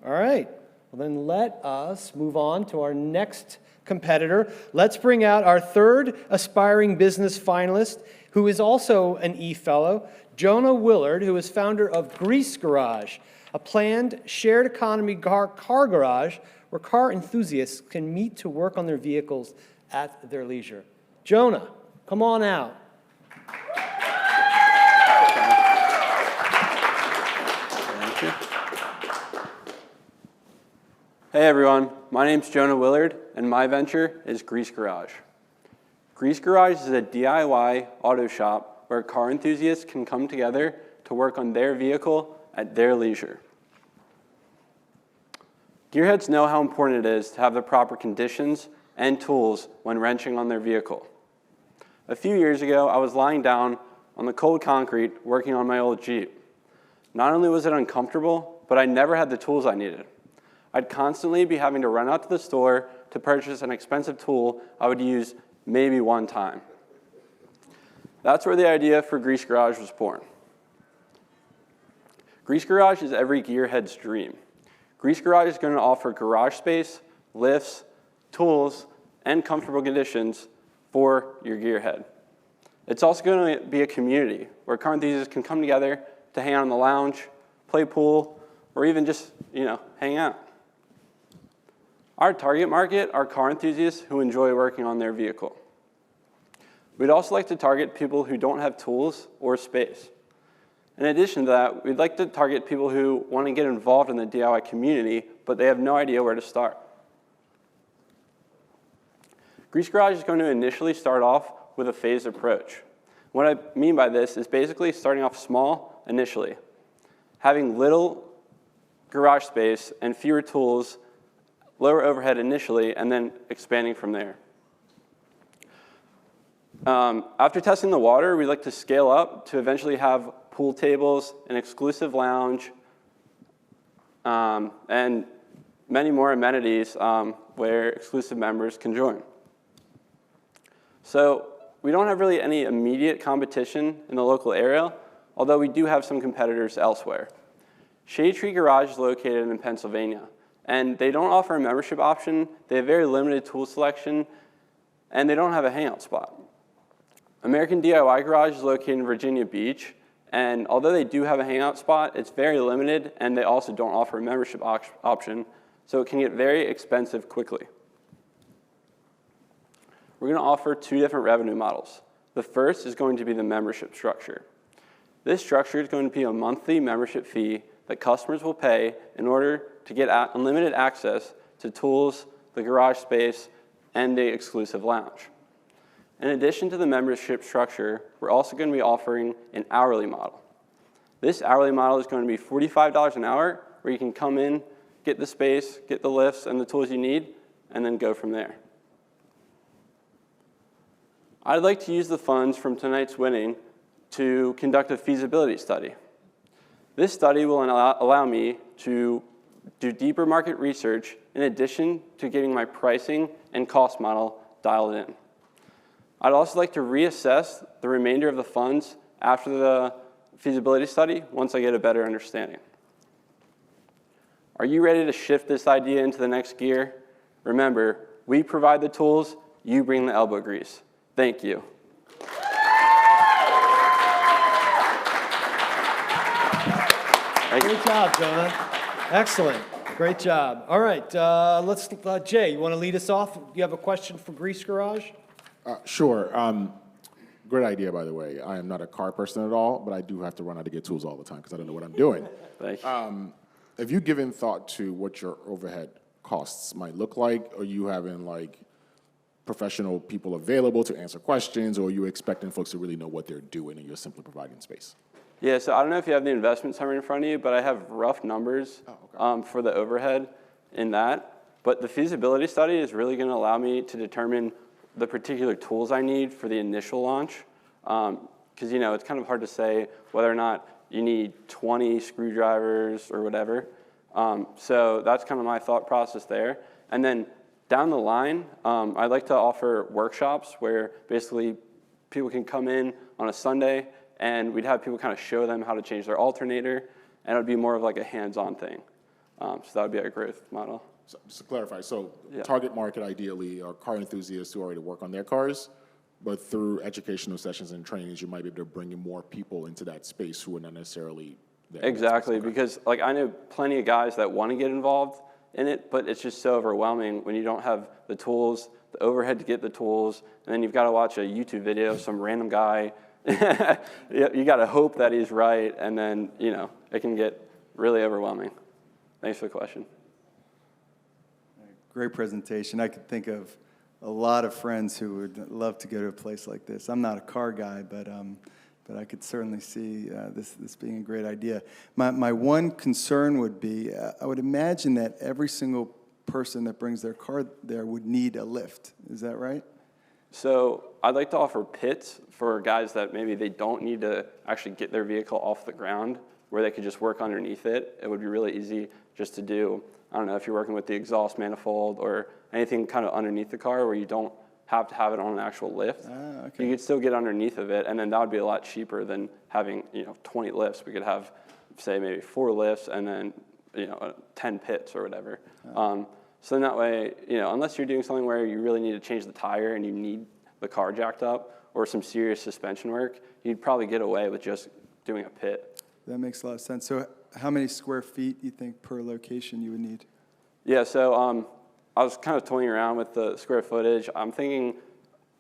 All right. Well, then let us move on to our next competitor. Let's bring out our 3rd aspiring business finalist, who is also an E-Fellow, Jonah Willard, who is founder of Grease Garage, a planned shared economy car garage where car enthusiasts can meet to work on their vehicles at their leisure. Jonah, come on out. Thank you. Hey everyone, my name's Jonah Willard, and my venture is Grease Garage. Grease Garage is a DIY auto shop where car enthusiasts can come together to work on their vehicle at their leisure. Gearheads know how important it is to have the proper conditions and tools when wrenching on their vehicle. A few years ago, I was lying down on the cold concrete working on my old Jeep. Not only was it uncomfortable, but I never had the tools I needed. I'd constantly be having to run out to the store to purchase an expensive tool I would use maybe one time. That's where the idea for Grease Garage was born. Grease Garage is every gearhead's dream. Grease Garage is going to offer garage space, lifts, tools, and comfortable conditions for your gearhead. It's also going to be a community where car enthusiasts can come together to hang out in the lounge, play pool, or even just, hang out. Our target market are car enthusiasts who enjoy working on their vehicle. We'd also like to target people who don't have tools or space. In addition to that, we'd like to target people who want to get involved in the DIY community, but they have no idea where to start. Grease Garage is going to initially start off with a phased approach. What I mean by this is basically starting off small initially, having little garage space and fewer tools, lower overhead initially, and then expanding from there. After testing the water, we'd like to scale up to eventually have pool tables, an exclusive lounge, and many more amenities where exclusive members can join. So we don't have really any immediate competition in the local area, although we do have some competitors elsewhere. Shade Tree Garage is located in Pennsylvania, and they don't offer a membership option. They have very limited tool selection, and they don't have a hangout spot. American DIY Garage is located in Virginia Beach, and although they do have a hangout spot, it's very limited, and they also don't offer a membership option, so it can get very expensive quickly. We're going to offer two different revenue models. The first is going to be the membership structure. This structure is going to be a monthly membership fee that customers will pay in order to get unlimited access to tools, the garage space, and the exclusive lounge. In addition to the membership structure, we're also going to be offering an hourly model. This hourly model is going to be $45 an hour, where you can come in, get the space, get the lifts and the tools you need, and then go from there. I'd like to use the funds from tonight's winning to conduct a feasibility study. This study will allow me to do deeper market research in addition to getting my pricing and cost model dialed in. I'd also like to reassess the remainder of the funds after the feasibility study once I get a better understanding. Are you ready to shift this idea into the next gear? Remember, we provide the tools, you bring the elbow grease. Thank you. Great job, John. Excellent. Great job. All right, Jay, you want to lead us off? You have a question for Grease Garage? Sure. Great idea, by the way. I am not a car person at all, but I do have to run out to get tools all the time because I don't know what I'm doing. Thank you. Have you given thought to what your overhead costs might look like? Are you having professional people available to answer questions, or are you expecting folks to really know what they're doing and you're simply providing space? Yeah, so I don't know if you have the investment summary in front of you, but I have rough numbers for the overhead in that. But the feasibility study is really going to allow me to determine the particular tools I need for the initial launch. Because, it's kind of hard to say whether or not you need 20 screwdrivers or whatever. So that's kind of my thought process there. And then down the line, I'd like to offer workshops where basically people can come in on a Sunday and we'd have people kind of show them how to change their alternator, and it would be more of like a hands-on thing. So that would be our growth model. So, just to clarify, Yeah. Target market ideally are car enthusiasts who already work on their cars, but through educational sessions and trainings, you might be able to bring in more people into that space who are not necessarily there. Exactly, because I know plenty of guys that want to get involved in it, but it's just so overwhelming when you don't have the tools, the overhead to get the tools, and then you've got to watch a YouTube video of some random guy. You got to hope that he's right, and then, it can get really overwhelming. Thanks for the question. Great presentation. I could think of a lot of friends who would love to go to a place like this. I'm not a car guy, but I could certainly see this being a great idea. My one concern would be, I would imagine that every single person that brings their car there would need a lift. Is that right? So I'd like to offer pits for guys that maybe they don't need to actually get their vehicle off the ground, where they could just work underneath it. It would be really easy just to do, I don't know, if you're working with the exhaust manifold or anything kind of underneath the car where you don't have to have it on an actual lift. Okay. You could still get underneath of it, and then that would be a lot cheaper than having 20 lifts. We could have, say, maybe 4 lifts and then 10 pits or whatever. So then that way, unless you're doing something where you really need to change the tire and you need the car jacked up or some serious suspension work, you'd probably get away with just doing a pit. That makes a lot of sense. So how many square feet do you think per location you would need? Yeah, so I was kind of toying around with the square footage. I'm thinking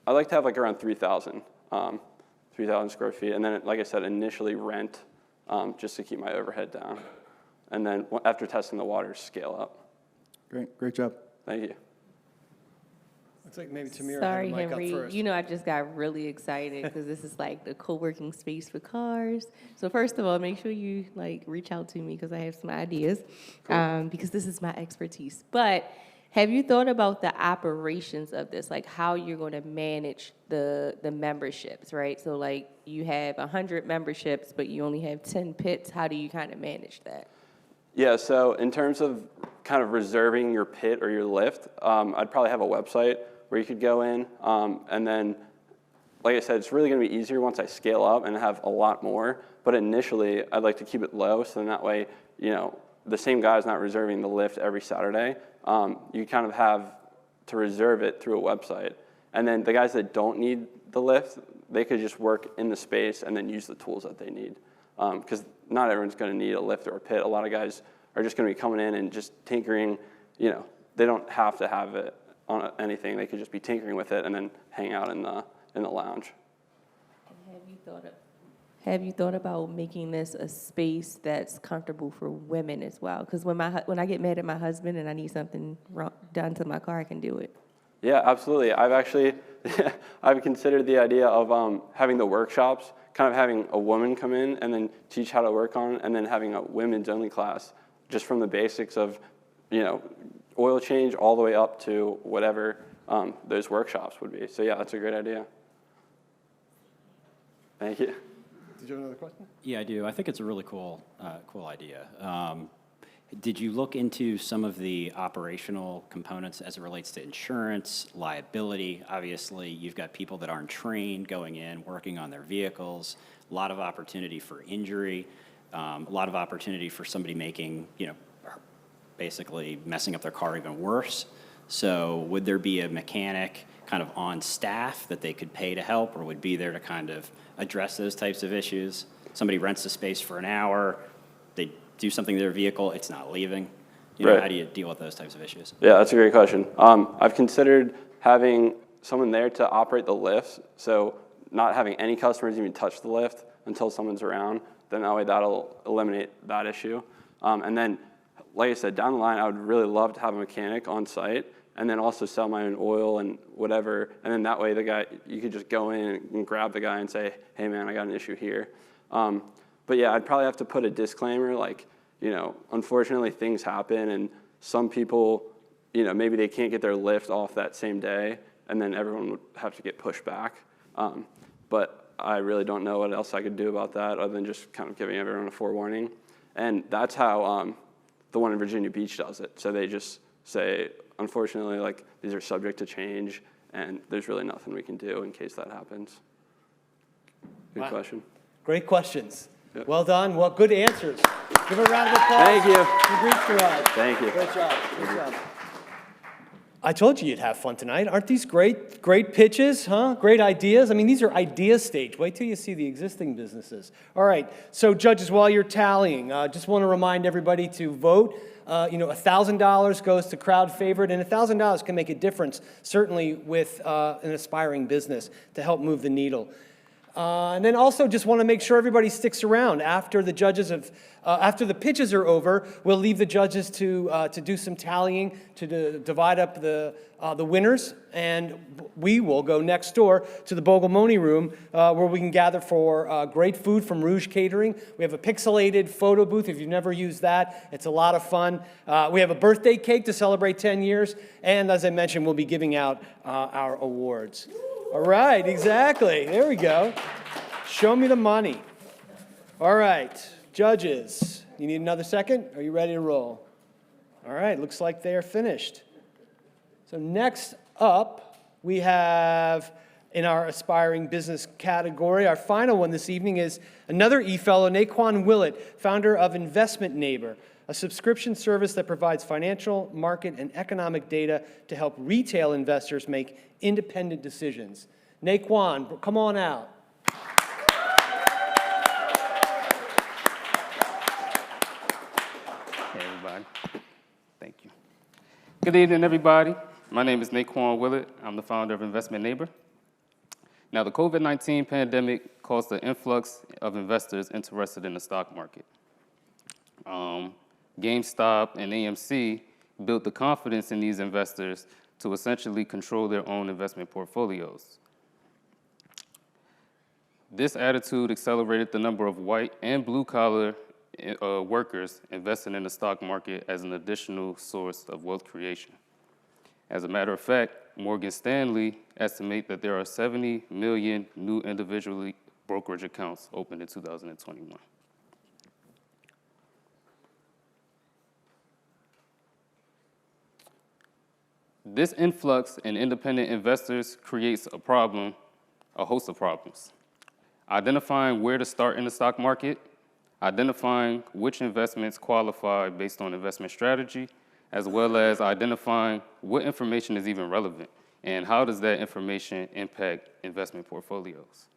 I'd like to have like around 3,000 square feet. And then, like I said, initially rent just to keep my overhead down. And then after testing the waters, scale up. Great job. Thank you. Looks like maybe Tamira Sorry, had a mic Henry. up first. I just got really excited because this is like the co-working space for cars. So first of all, make sure you reach out to me because I have some ideas because this is my expertise. But have you thought about the operations of this, like how you're going to manage the memberships, right? So you have 100 memberships, but you only have 10 pits. How do you kind of manage that? Yeah, so in terms of kind of reserving your pit or your lift, I'd probably have a website where you could go in. And then, like I said, it's really going to be easier once I scale up and have a lot more. But initially, I'd like to keep it low, so then that way, the same guy's not reserving the lift every Saturday. You kind of have to reserve it through a website. And then the guys that don't need the lift, they could just work in the space and then use the tools that they need. Because not everyone's going to need a lift or a pit. A lot of guys are just going to be coming in and just tinkering. They don't have to have it on anything. They could just be tinkering with it and then hang out in the lounge. And have you thought about making this a space that's comfortable for women as well? Because when I get mad at my husband and I need something done to my car, I can do it. Yeah, absolutely. I've considered the idea of having the workshops, kind of having a woman come in and then teach how to work on it, and then having a women's only class, just from the basics of, oil change all the way up to whatever those workshops would be. So yeah, that's a great idea. Thank you. Did you have another question? Yeah, I do. I think it's a really cool idea. Did you look into some of the operational components as it relates to insurance, liability? Obviously, you've got people that aren't trained going in, working on their vehicles, a lot of opportunity for injury, a lot of opportunity for somebody making, basically messing up their car even worse. So would there be a mechanic kind of on staff that they could pay to help, or would be there to kind of address those types of issues? Somebody rents a space for an hour, they do something to their vehicle, it's not leaving. Right. How do you deal with those types of issues? Yeah, that's a great question. I've considered having someone there to operate the lifts, so not having any customers even touch the lift until someone's around. Then that way that'll eliminate that issue. And then, like I said, down the line, I would really love to have a mechanic on site and then also sell my own oil and whatever. And then that way you could just go in and grab the guy and say, hey man, I got an issue here. But yeah, I'd probably have to put a disclaimer like, unfortunately things happen and some people, maybe they can't get their lift off that same day and then everyone would have to get pushed back. But I really don't know what else I could do about that other than just kind of giving everyone a forewarning. And that's how the one in Virginia Beach does it. So they just say, unfortunately, these are subject to change, and there's really nothing we can do in case that happens. Good question. Great questions. Yep. Well done. Well, good answers. Give a round of applause. Thank you. For Greek Garage. Thank you. Great job. Good job. I told you you'd have fun tonight. Aren't these great pitches, huh? Great ideas. I mean, these are idea stage. Wait till you see the existing businesses. All right. So, judges, while you're tallying, just want to remind everybody to vote. $1,000 goes to crowd favorite, and $1,000 can make a difference, certainly with an aspiring business to help move the needle. And then also just want to make sure everybody sticks around after the judges after the pitches are over. We'll leave the judges to do some tallying to divide up the winners, and we will go next door to the Bogomoni room where we can gather for great food from Rouge Catering. We have a pixelated photo booth. If you've never used that, it's a lot of fun. We have a birthday cake to celebrate 10 years, and as I mentioned, we'll be giving out our awards. All right, exactly. There we go. Show me the money. All right, judges, you need another second? Are you ready to roll? All right, looks like they are finished. So next up, we have in our aspiring business category, our final one this evening is another E-Fellow, Naquan Willett, founder of Investment Neighbor. a subscription service that provides financial, market, and economic data to help retail investors make independent decisions. Naquan, come on out. Hey, everybody. Thank you. Good evening, everybody. My name is Naquan Willett. I'm the founder of Investment Neighbor. Now, the COVID-19 pandemic caused an influx of investors interested in the stock market. GameStop and AMC built the confidence in these investors to essentially control their own investment portfolios. This attitude accelerated the number of white and blue-collar workers investing in the stock market as an additional source of wealth creation. As a matter of fact, Morgan Stanley estimate that there are 70 million new individually brokerage accounts opened in 2021. This influx in independent investors creates a problem, a host of problems. Identifying where to start in the stock market, identifying which investments qualify based on investment strategy, as well as identifying what information is even relevant and how does that information impact investment portfolios.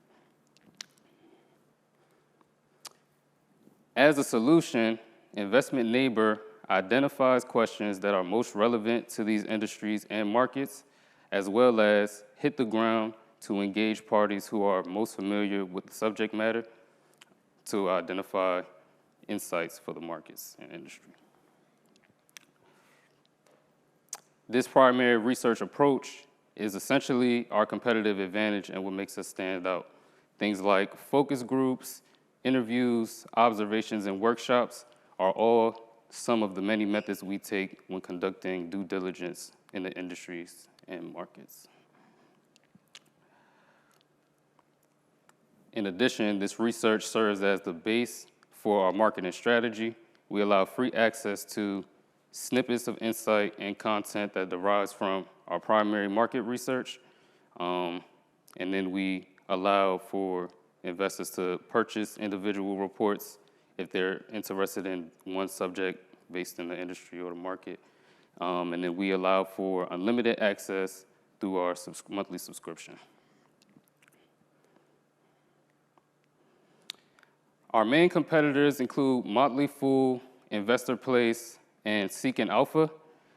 As a solution, Investment Neighbor identifies questions that are most relevant to these industries and markets, as well as hit the ground to engage parties who are most familiar with the subject matter to identify insights for the markets and industry. This primary research approach is essentially our competitive advantage and what makes us stand out. Things like focus groups, interviews, observations, and workshops are all some of the many methods we take when conducting due diligence in the industries and markets. In addition, this research serves as the base for our marketing strategy. We allow free access to snippets of insight and content that derives from our primary market research. And then we allow for investors to purchase individual reports if they're interested in one subject based in the industry or the market. And then we allow for unlimited access through our monthly subscription. Our main competitors include Motley Fool, Investor Place, and Seeking Alpha,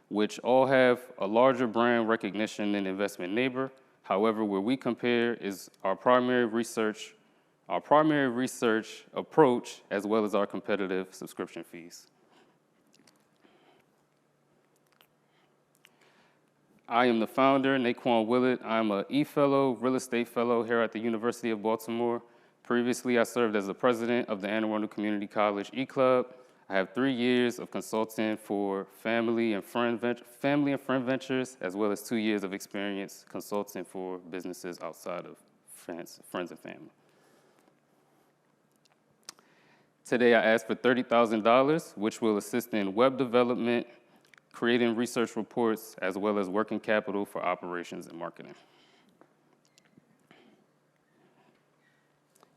which all have a larger brand recognition than Investment Neighbor. However, where we compare is our primary research approach, as well as our competitive subscription fees. I am the founder, Naquan Willett. I'm an E-Fellow, Real Estate Fellow here at the University of Baltimore. Previously, I served as the president of the Anne Arundel Community College E-Club. I have 3 years of consulting for family and friend ventures, as well as 2 years of experience consulting for businesses outside of friends and family. Today, I asked for $30,000, which will assist in web development, creating research reports, as well as working capital for operations and marketing.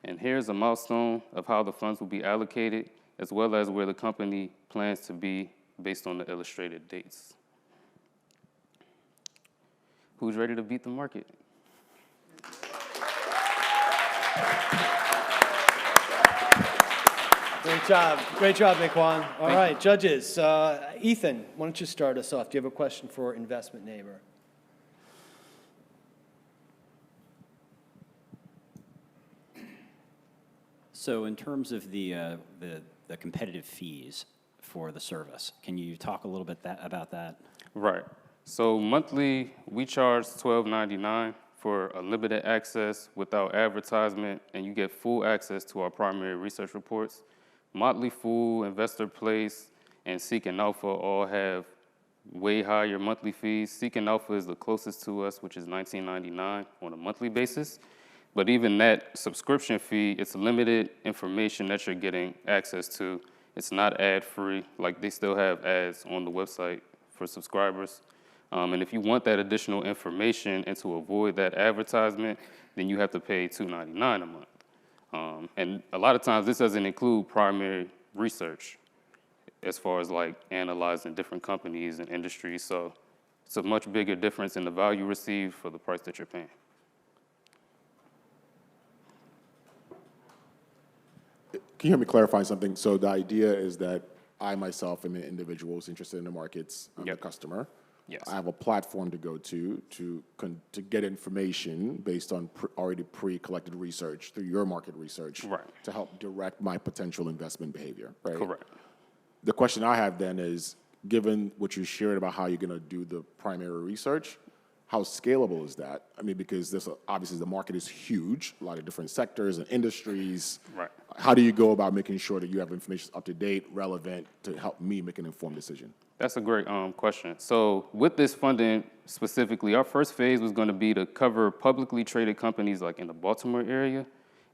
And here's a milestone of how the funds will be allocated, as well as where the company plans to be based on the illustrated dates. Who's ready to beat the market? Great job, Naquan. All right, judges. Ethan, why don't you start us off? Do you have a question for Investment Neighbor? So in terms of the competitive fees for the service, can you talk a little bit about that? Right. So monthly, we charge $12.99 for unlimited access without advertisement, and you get full access to our primary research reports. Motley Fool, Investor Place, and Seeking Alpha all have way higher monthly fees. Seeking Alpha is the closest to us, which is $19.99 on a monthly basis. But even that subscription fee, it's limited information that you're getting access to. It's not ad-free, like they still have ads on the website for subscribers. And if you want that additional information and to avoid that advertisement, then you have to pay $2.99 a month. And a lot of times this doesn't include primary research. as far as like analyzing different companies and industries. So it's a much bigger difference in the value received for the price that you're paying. Can you hear me clarify something? So the idea is that I myself am an individual who's interested in the markets. I'm a customer. Yes. I have a platform to go to get information based on already pre-collected research through your market research to help direct my potential investment behavior, right? Correct. The question I have then is, given what you shared about how you're going to do the primary research, how scalable is that? I mean, because obviously the market is huge, a lot of different sectors and industries. Right. How do you go about making sure that you have information up to date, relevant, to help me make an informed decision? That's a great question. So with this funding specifically, our first phase was going to be to cover publicly traded companies like in the Baltimore area,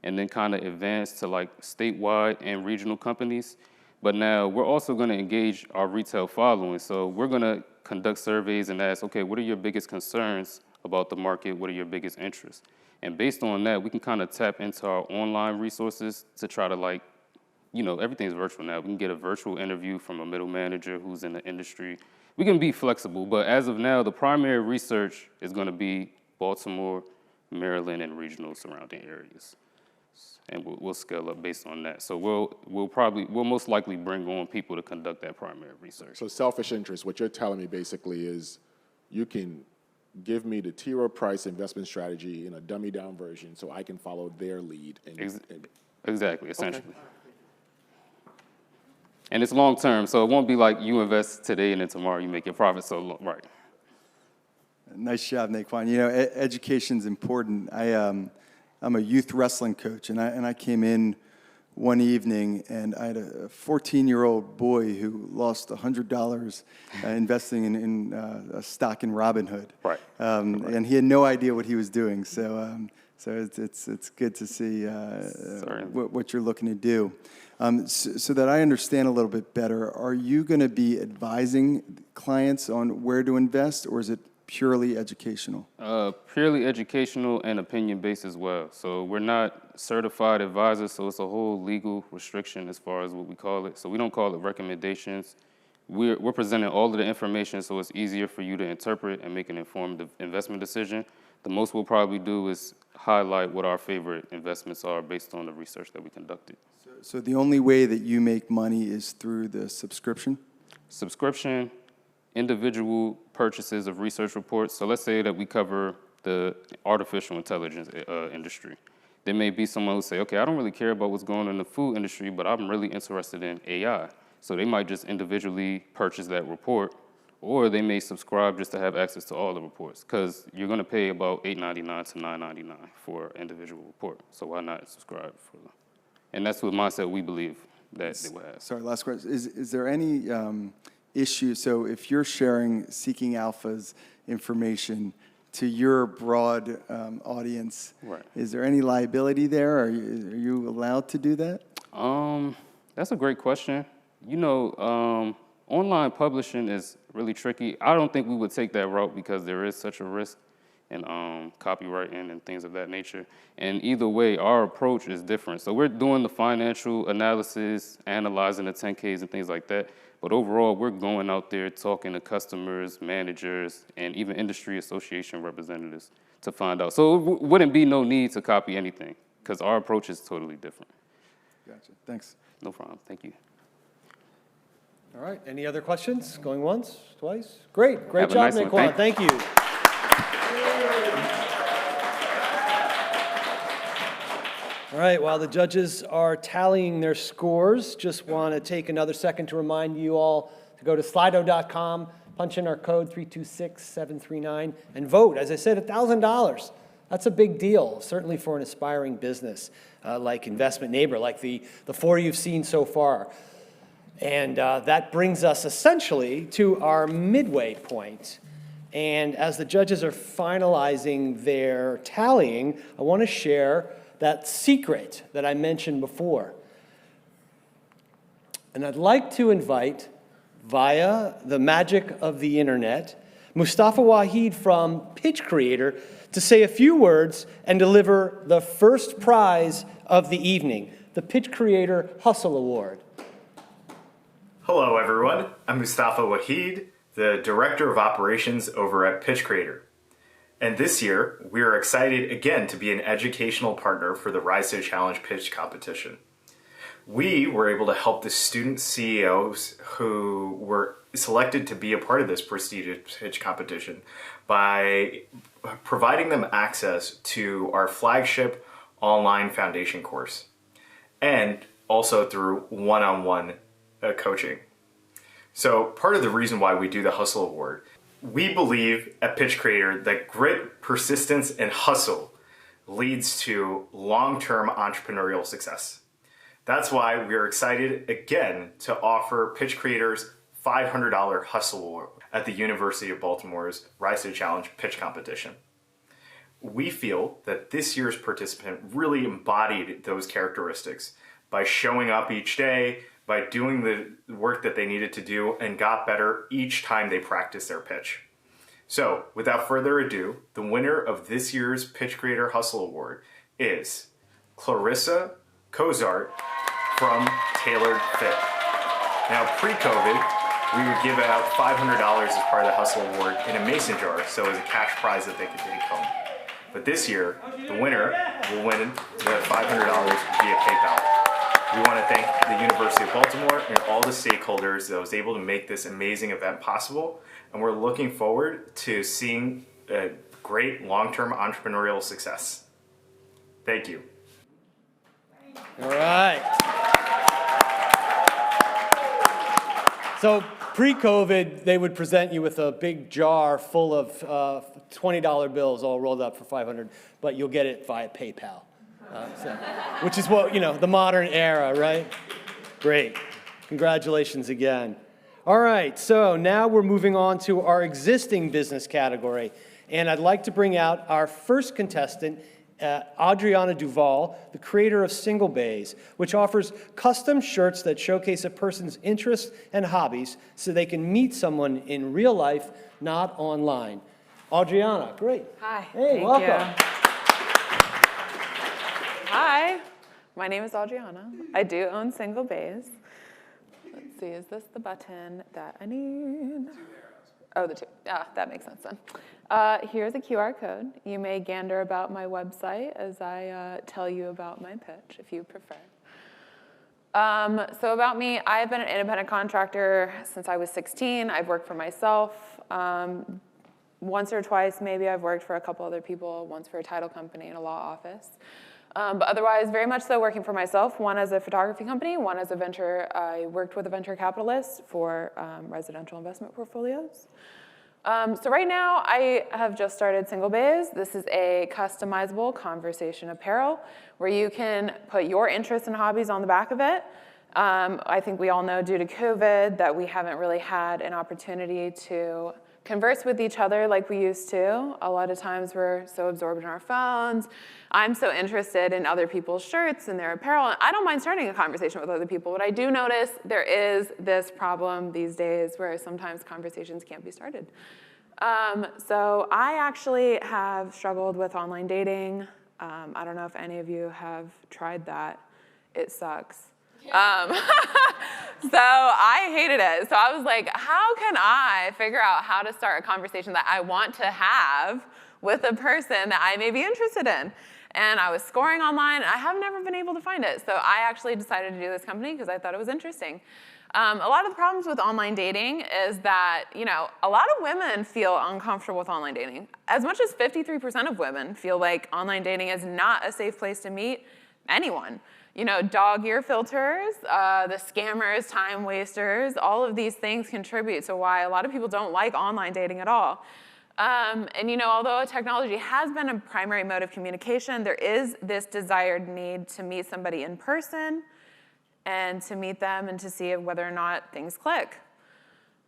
and then kind of advance to like statewide and regional companies. But now we're also going to engage our retail following. So we're going to conduct surveys and ask, okay, what are your biggest concerns about the market? What are your biggest interests? And based on that, we can kind of tap into our online resources to try to like, you know, everything's virtual now. We can get a virtual interview from a middle manager who's in the industry. We can be flexible, but as of now, the primary research is going to be Baltimore, Maryland, and regional surrounding areas. And we'll scale up based on that. So we'll most likely bring on people to conduct that primary research. So selfish interest, what you're telling me basically is you can give me the T. Rowe Price investment strategy in a dummy down version so I can follow their lead. Exactly, essentially. Okay. And it's long term, so it won't be like you invest today and then tomorrow you make your profit. So, right. Nice job, Naquan. You know, education's important. I'm a youth wrestling coach, and I came in one evening, and I had a 14-year-old boy who lost $100 investing in a stock in Robinhood. Right. And he had no idea what he was doing. So it's good to see what you're looking to do. So that I understand a little bit better, are you going to be advising clients on where to invest, or is it purely educational? Purely educational and opinion-based as well. So we're not certified advisors, so it's a whole legal restriction as far as what we call it. So we don't call it recommendations. We're presenting all of the information so it's easier for you to interpret and make an informed investment decision. The most we'll probably do is highlight what our favorite investments are based on the research that we conducted. So the only way that you make money is through the subscription? Subscription, individual purchases of research reports. So let's say that we cover the artificial intelligence industry. There may be someone who say, okay, I don't really care about what's going on in the food industry, but I'm really interested in AI. So they might just individually purchase that report, or they may subscribe just to have access to all the reports, because you're going to pay about $8.99 to $9.99 for an individual report. So why not subscribe for them? And that's what mindset we believe that they will have. Sorry, last question. Is there any issue? So if you're sharing Seeking Alpha's information to your broad audience, is there any liability there? Are you allowed to do that? That's a great question. You know, online publishing is really tricky. I don't think we would take that route because there is such a risk in copywriting and things of that nature. And either way, our approach is different. So we're doing the financial analysis, analyzing the 10Ks and things like that. But overall, we're going out there talking to customers, managers, and even industry association representatives to find out. So it wouldn't be no need to copy anything because our approach is totally different. Gotcha. Thanks. No problem. Thank you. All right. Any other questions? Going once, twice? Great Have job, nice Naquan. Thank you. All right, while the judges are tallying their scores, just want to take another second to remind you all to go to slido.com, punch in our code 326739, and vote. As I said, $1,000. That's a big deal, certainly for an aspiring business like Investment Neighbor, like the four you've seen so far. And that brings us essentially to our midway point. And as the judges are finalizing their tallying, I want to share that secret that I mentioned before. And I'd like to invite, via the magic of the internet, Mustafa Waheed from Pitch Creator to say a few words and deliver the first prize of the evening, the Pitch Creator Hustle Award. Hello everyone, I'm Mustafa Wahid, the Director of Operations over at Pitch Creator. And this year, we are excited again to be an educational partner for the Rise to the Challenge pitch competition. We were able to help the student CEOs who were selected to be a part of this prestigious pitch competition by providing them access to our flagship online foundation course, and also through one-on-one coaching. So part of the reason why we do the Hustle Award, we believe at Pitch Creator that grit, persistence, and hustle leads to long-term entrepreneurial success. That's why we're excited again to offer Pitch Creator's $500 Hustle Award at the University of Baltimore's Rise to the Challenge pitch competition. We feel that this year's participant really embodied those characteristics by showing up each day, by doing the work that they needed to do, and got better each time they practiced their pitch. So, without further ado, the winner of this year's Pitch Creator Hustle Award is Clarissa Cozart from Tailored Fit. Now, pre-COVID, we would give out $500 as part of the Hustle Award in a mason jar, so as a cash prize that they could take home. But this year, the winner will win the $500 via PayPal. We want to thank the University of Baltimore and all the stakeholders that was able to make this amazing event possible. And we're looking forward to seeing a great long-term entrepreneurial success. Thank you. All right. So pre-COVID, they would present you with a big jar full of $20 bills all rolled up for $500, but you'll get it via PayPal. Which is what, the modern era, right? Great. Congratulations again. All right, so now we're moving on to our existing business category. And I'd like to bring out our first contestant, Adriana Duval, the creator of Single Bays, which offers custom shirts that showcase a person's interests and hobbies so they can meet someone in real life, not online. Adriana, great. Hi. Hey, welcome. You. Hi, my name is Adriana. I do own Single Bays. Let's see, is this the button that I need? Oh, the two. That makes sense then. Here's a QR code. You may gander about my website as I tell you about my pitch, if you prefer. So about me, I've been an independent contractor since I was 16. I've worked for myself. Once or twice, maybe I've worked for a couple other people, once for a title company and a law office. But otherwise, very much so working for myself, one as a photography company, one as a venture. I worked with a venture capitalist for residential investment portfolios. So right now, I have just started Single Bays. This is a customizable conversation apparel where you can put your interests and hobbies on the back of it. I think we all know due to COVID that we haven't really had an opportunity to converse with each other like we used to. A lot of times we're so absorbed in our phones. I'm so interested in other people's shirts and their apparel. And I don't mind starting a conversation with other people, but I do notice there is this problem these days where sometimes conversations can't be started. So I actually have struggled with online dating. I don't know if any of you have tried that. It sucks. So I hated it. So I was like, how can I figure out how to start a conversation that I want to have with a person that I may be interested in? And I was scoring online, and I have never been able to find it. So I actually decided to do this company because I thought it was interesting. A lot of the problems with online dating is that, a lot of women feel uncomfortable with online dating. As much as 53% of women feel like online dating is not a safe place to meet anyone. Dog ear filters, the scammers, time wasters, all of these things contribute to why a lot of people don't like online dating at all. Although technology has been a primary mode of communication, there is this desired need to meet somebody in person and to meet them and to see whether or not things click.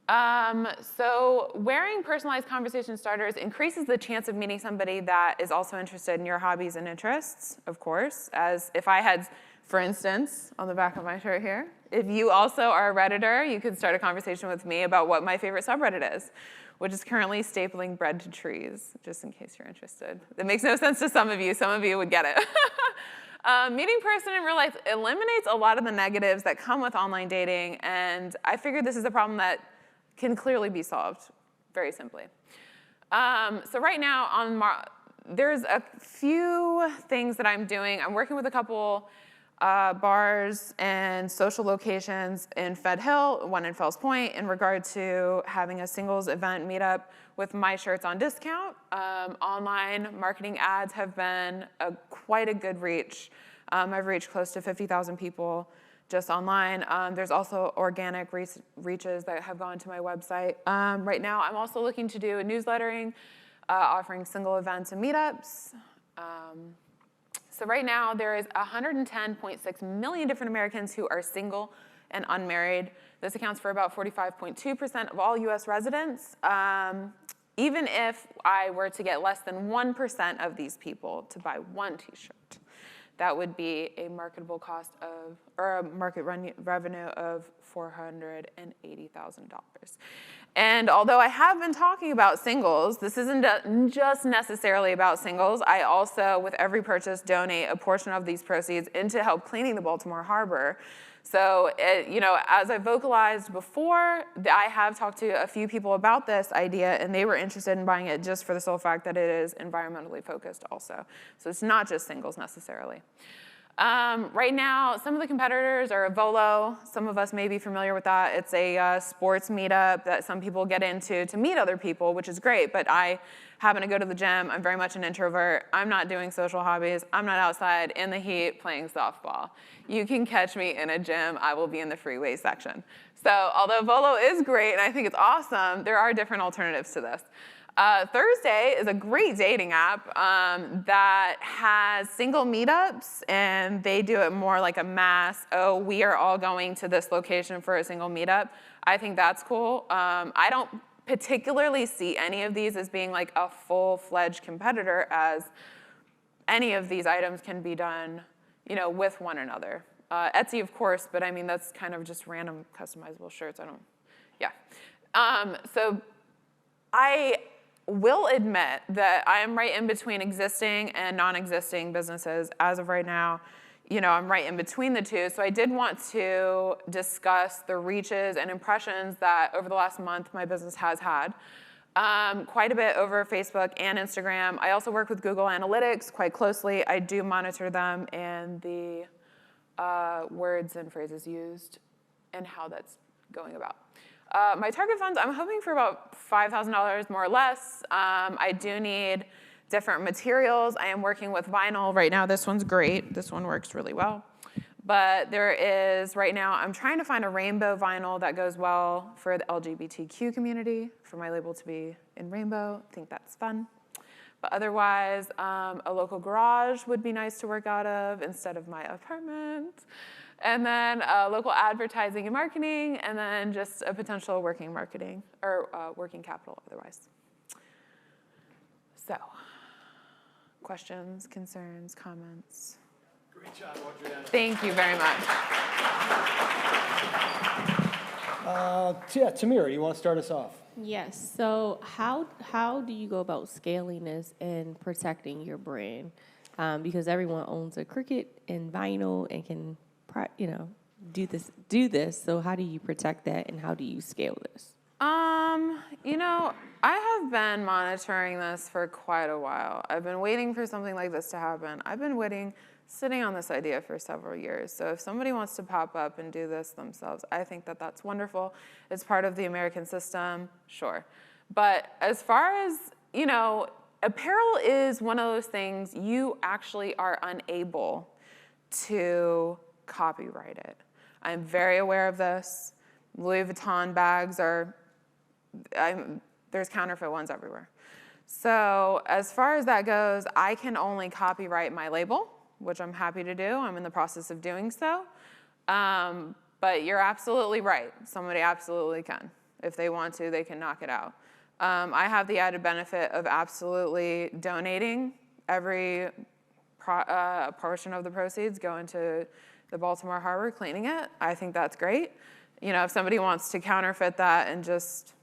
So wearing personalized conversation starters increases the chance of meeting somebody that is also interested in your hobbies and interests, of course, as if I had, for instance, on the back of my shirt here, if you also are a Redditor, you could start a conversation with me about what my favorite subreddit is, which is currently stapling bread to trees, just in case you're interested. That makes no sense to some of you. Some of you would get it. Meeting person in real life eliminates a lot of the negatives that come with online dating, and I figured this is a problem that can clearly be solved very simply. So right now, there's a few things that I'm doing. I'm working with a couple bars and social locations in Fed Hill, one in Fells Point, in regard to having a singles event meetup with my shirts on discount. Online marketing ads have been quite a good reach. I've reached close to 50,000 people just online. There's also organic reaches that have gone to my website. Right now, I'm also looking to do a newslettering, offering single events and meetups. So right now, there is 110.6 million different Americans who are single and unmarried. This accounts for about 45.2% of all US residents. Even if I were to get less than 1% of these people to buy one t-shirt, that would be a marketable cost of, or a market revenue of $480,000. And although I have been talking about singles, this isn't just necessarily about singles. I also, with every purchase, donate a portion of these proceeds into help cleaning the Baltimore Harbor. So, as I vocalized before, I have talked to a few people about this idea, and they were interested in buying it just for the sole fact that it is environmentally focused also. So it's not just singles necessarily. Right now, some of the competitors are Volo. Some of us may be familiar with that. It's a sports meetup that some people get into to meet other people, which is great, but I happen to go to the gym. I'm very much an introvert. I'm not doing social hobbies. I'm not outside in the heat playing softball. You can catch me in a gym. I will be in the free weight section. So although Volo is great, and I think it's awesome, there are different alternatives to this. Thursday is a great dating app that has single meetups, and they do it more like a mass, oh, we are all going to this location for a single meetup. I think that's cool. I don't particularly see any of these as being like a full-fledged competitor, as any of these items can be done, with one another. Etsy, of course, but I mean, that's kind of just random customizable shirts. So I will admit that I am right in between existing and non-existing businesses as of right now. I'm right in between the two. So I did want to discuss the reaches and impressions that over the last month my business has had. Quite a bit over Facebook and Instagram. I also work with Google Analytics quite closely. I do monitor them and the words and phrases used and how that's going about. My target funds, I'm hoping for about $5,000 more or less. I do need different materials. I am working with vinyl right now. This one's great. This one works really well. But there is, right now, I'm trying to find a rainbow vinyl that goes well for the LGBTQ community, for my label to be in rainbow. I think that's fun. But otherwise, a local garage would be nice to work out of instead of my apartment. And then local advertising and marketing, and then just a potential working marketing, or working capital otherwise. So, questions, concerns, comments? Great job, Audriana. Thank you very much. Tamira, you want to start us off? Yes. So how do you go about scaling this and protecting your brand? Because everyone owns a Cricut and vinyl and can, do this. So how do you protect that, and how do you scale this? I have been monitoring this for quite a while. I've been waiting for something like this to happen. I've been sitting on this idea for several years. So if somebody wants to pop up and do this themselves, I think that that's wonderful. It's part of the American system, sure. But as far as, apparel is one of those things you actually are unable to copyright it. I'm very aware of this. Louis Vuitton bags there's counterfeit ones everywhere. So as far as that goes, I can only copyright my label, which I'm happy to do. I'm in the process of doing so. But you're absolutely right. Somebody absolutely can. If they want to, they can knock it out. I have the added benefit of absolutely donating every portion of the proceeds going to the Baltimore Harbor, cleaning it. I think that's great. If somebody wants to counterfeit that and just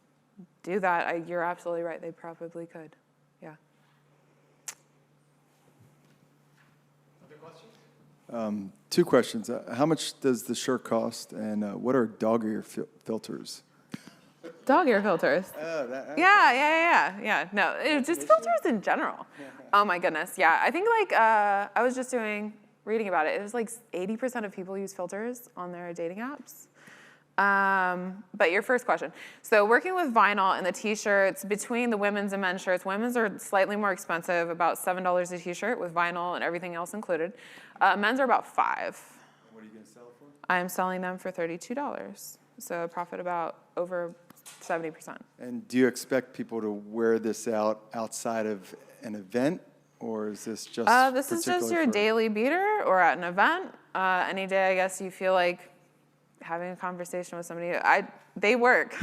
do that, you're absolutely right. They probably could. Yeah. Other questions? Two questions. How much does the shirt cost, and what are dog ear filters? Dog ear filters. Yeah. No, it's just filters in general. Oh my goodness. Yeah, I think like I was just reading about it. It was like 80% of people use filters on their dating apps. But your first question. So working with vinyl and the t-shirts, between the women's and men's shirts, women's are slightly more expensive, about $7 a t-shirt with vinyl and everything else included. Men's are about $5. What are you going to sell it for? I'm selling them for $32. So a profit about over 70%. And do you expect people to wear this out outside of an event, or is this just this is just particularly your for- daily beater or at an event. Any day, I guess, you feel like having a conversation with somebody. They work.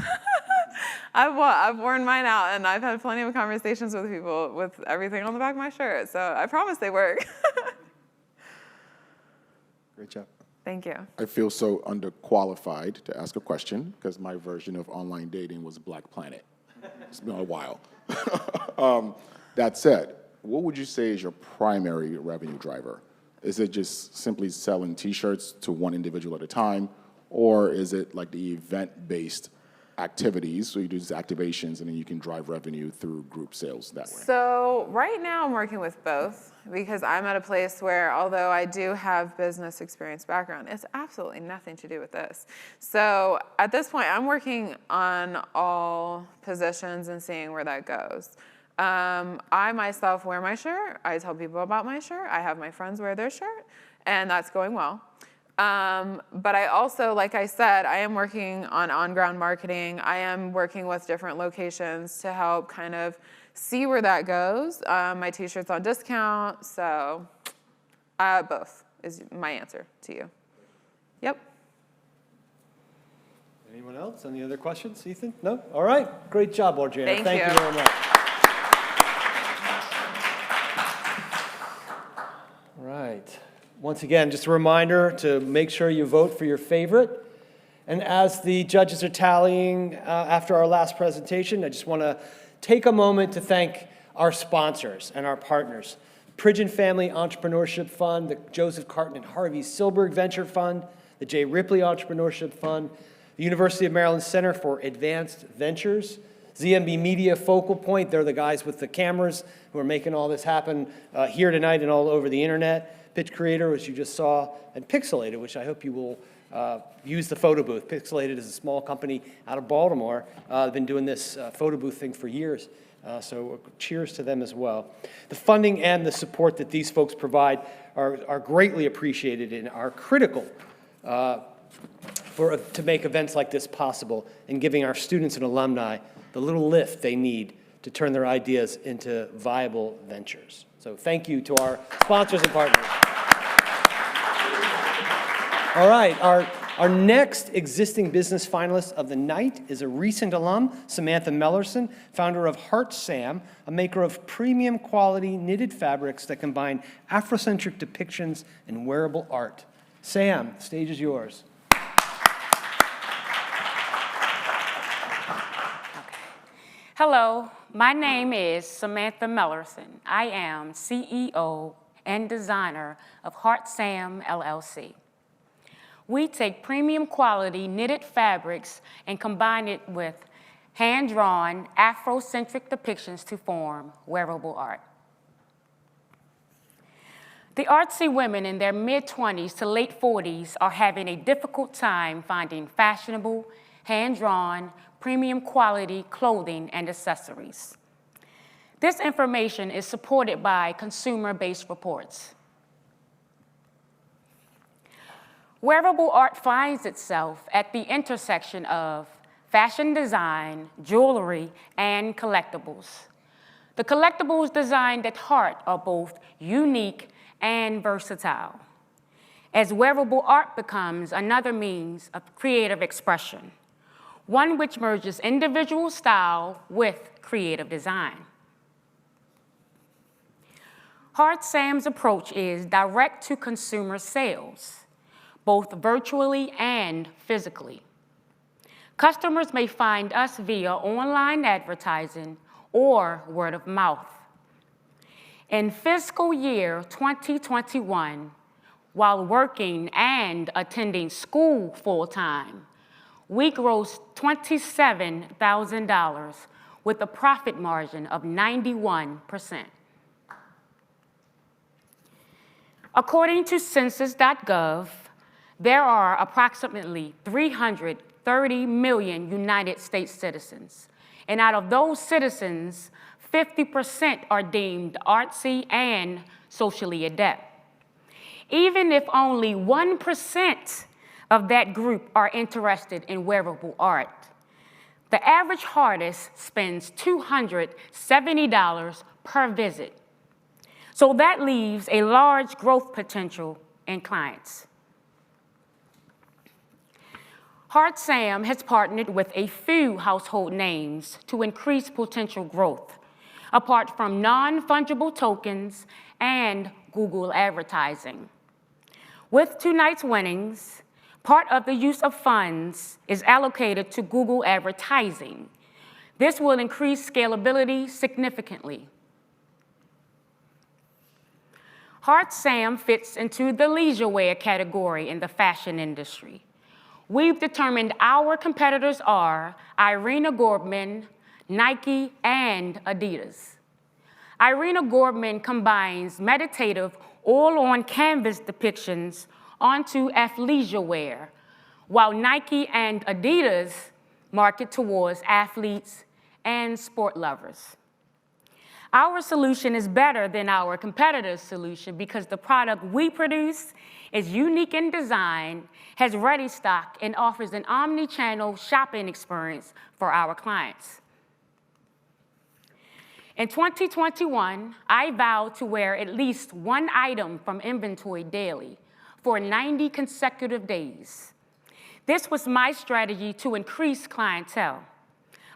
I've worn mine out, and I've had plenty of conversations with people with everything on the back of my shirt. So I promise they work. Great job. Thank you. I feel so underqualified to ask a question because my version of online dating was Black Planet. It's been a while. That said, what would you say is your primary revenue driver? Is it just simply selling T-shirts to one individual at a time, or is it like the event-based activities, so you do these activations and then you can drive revenue through group sales that way? So right now I'm working with both because I'm at a place where, although I do have business experience background, it's absolutely nothing to do with this. So at this point, I'm working on all positions and seeing where that goes. I myself wear my shirt. I tell people about my shirt. I have my friends wear their shirt, and that's going well. But I also, like I said, I am working on on-ground marketing. I am working with different locations to help kind of see where that goes. My t-shirt's on discount, so both is my answer to you. Yep. Anyone else? Any other questions, Ethan? No? All right. Great job, Audriana. Thank you. You very much. All right. Once again, just a reminder to make sure you vote for your favorite. And as the judges are tallying after our last presentation, I just want to take a moment to thank our sponsors and our partners. Pridgeon Family Entrepreneurship Fund, the Joseph Carton and Harvey Silberg Venture Fund, the J. Ripley Entrepreneurship Fund, the University of Maryland Center for Advanced Ventures, ZMB Media Focal Point, they're the guys with the cameras who are making all this happen here tonight and all over the internet. Pitch Creator, which you just saw, and Pixelated, which I hope you will use the photo booth. Pixelated is a small company out of Baltimore. They've been doing this photo booth thing for years, so cheers to them as well. The funding and the support that these folks provide are greatly appreciated and are critical to make events like this possible and giving our students and alumni the little lift they need to turn their ideas into viable ventures. So thank you to our sponsors and partners. All right, our next existing business finalist of the night is a recent alum, Samantha Mellerson, founder of Heart Sam, a maker of premium quality knitted fabrics that combine Afrocentric depictions and wearable art. Sam, the stage is yours. Hello, my name is Samantha Mellerson. I am CEO and designer of Heart Sam LLC. We take premium quality knitted fabrics and combine it with hand-drawn Afrocentric depictions to form wearable art. The artsy women in their mid-20s to late 40s are having a difficult time finding fashionable, hand-drawn, premium quality clothing and accessories. This information is supported by consumer-based reports. Wearable art finds itself at the intersection of fashion design, jewelry, and collectibles. The collectibles designed at Heart are both unique and versatile, as wearable art becomes another means of creative expression, one which merges individual style with creative design. Heart Sam's approach is direct-to-consumer sales, both virtually and physically. Customers may find us via online advertising or word of mouth. In fiscal year 2021, while working and attending school full-time, we grossed $27,000 with a profit margin of 91%. According to census.gov, there are approximately 330 million United States citizens. And out of those citizens, 50% are deemed artsy and socially adept. Even if only 1% of that group are interested in wearable art, the average artist spends $270 per visit. So that leaves a large growth potential in clients. Heart Sam has partnered with a few household names to increase potential growth, apart from non-fungible tokens and Google advertising. With tonight's winnings, part of the use of funds is allocated to Google advertising. This will increase scalability significantly. Heart Sam fits into the leisure wear category in the fashion industry. We've determined our competitors are Irina Gorbman, Nike, and Adidas. Irina Gorbman combines meditative oil-on-canvas depictions onto athleisure wear, while Nike and Adidas market towards athletes and sport lovers. Our solution is better than our competitors' solution because the product we produce is unique in design, has ready stock, and offers an omni-channel shopping experience for our clients. In 2021, I vowed to wear at least one item from inventory daily for 90 consecutive days. This was my strategy to increase clientele.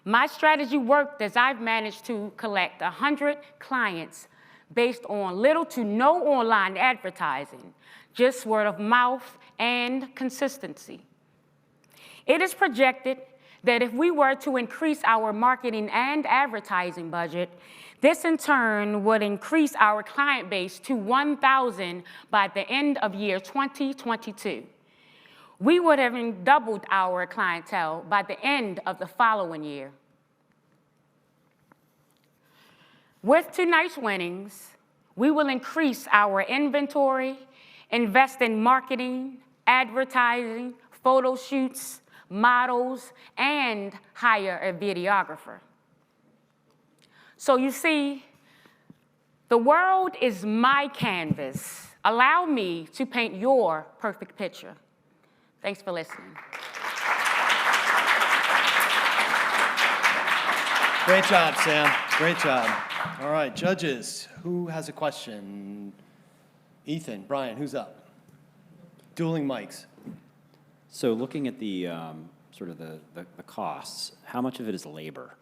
My strategy worked as I've managed to collect 100 clients based on little to no online advertising, just word of mouth and consistency. It is projected that if we were to increase our marketing and advertising budget, this in turn would increase our client base to 1,000 by the end of year 2022. We would have doubled our clientele by the end of the following year. With tonight's winnings, we will increase our inventory, invest in marketing, advertising, photo shoots, models, and hire a videographer. So you see, the world is my canvas. Allow me to paint your perfect picture. Thanks for listening. Great job, Sam. Great job. All right, judges, who has a question? Ethan, Brian, who's up? Dueling mics. So looking at the sort of the costs, how much of it is labor?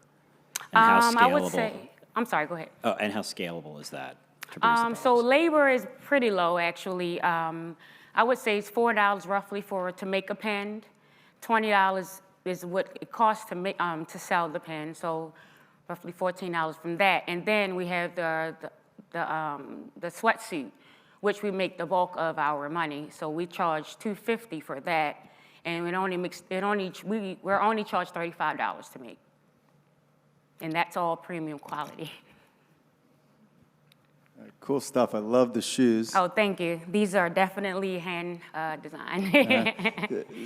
And how scalable? I would say, I'm sorry, go ahead. Oh, and how scalable is that to produce the products? So labor is pretty low, actually. I would say it's $4 roughly to make a pen. $20 is what it costs to make to sell the pen. So roughly $14 from that. And then we have the sweatsuit, which we make the bulk of our money. So we charge $250 for that, and we're only charged $35 to make, and that's all premium quality. Cool stuff. I love the shoes. Oh, thank you. These are definitely hand designed.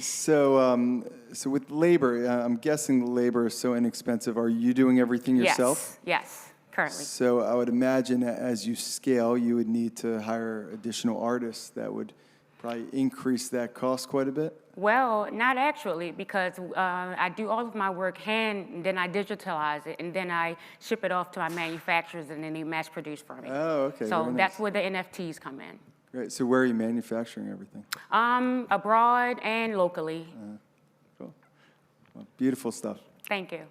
So with labor, I'm guessing the labor is so inexpensive. Are you doing everything yourself? Yes, currently. So I would imagine as you scale, you would need to hire additional artists. That would probably increase that cost quite a bit. Well, not actually, because I do all of my work hand, and then I digitalize it, and then I ship it off to my manufacturers, and then they mass produce for me. Oh, okay. So very that's nice. where the NFTs come in. Great. So where are you manufacturing everything? Abroad and locally. Cool. Well, beautiful stuff. Thank you.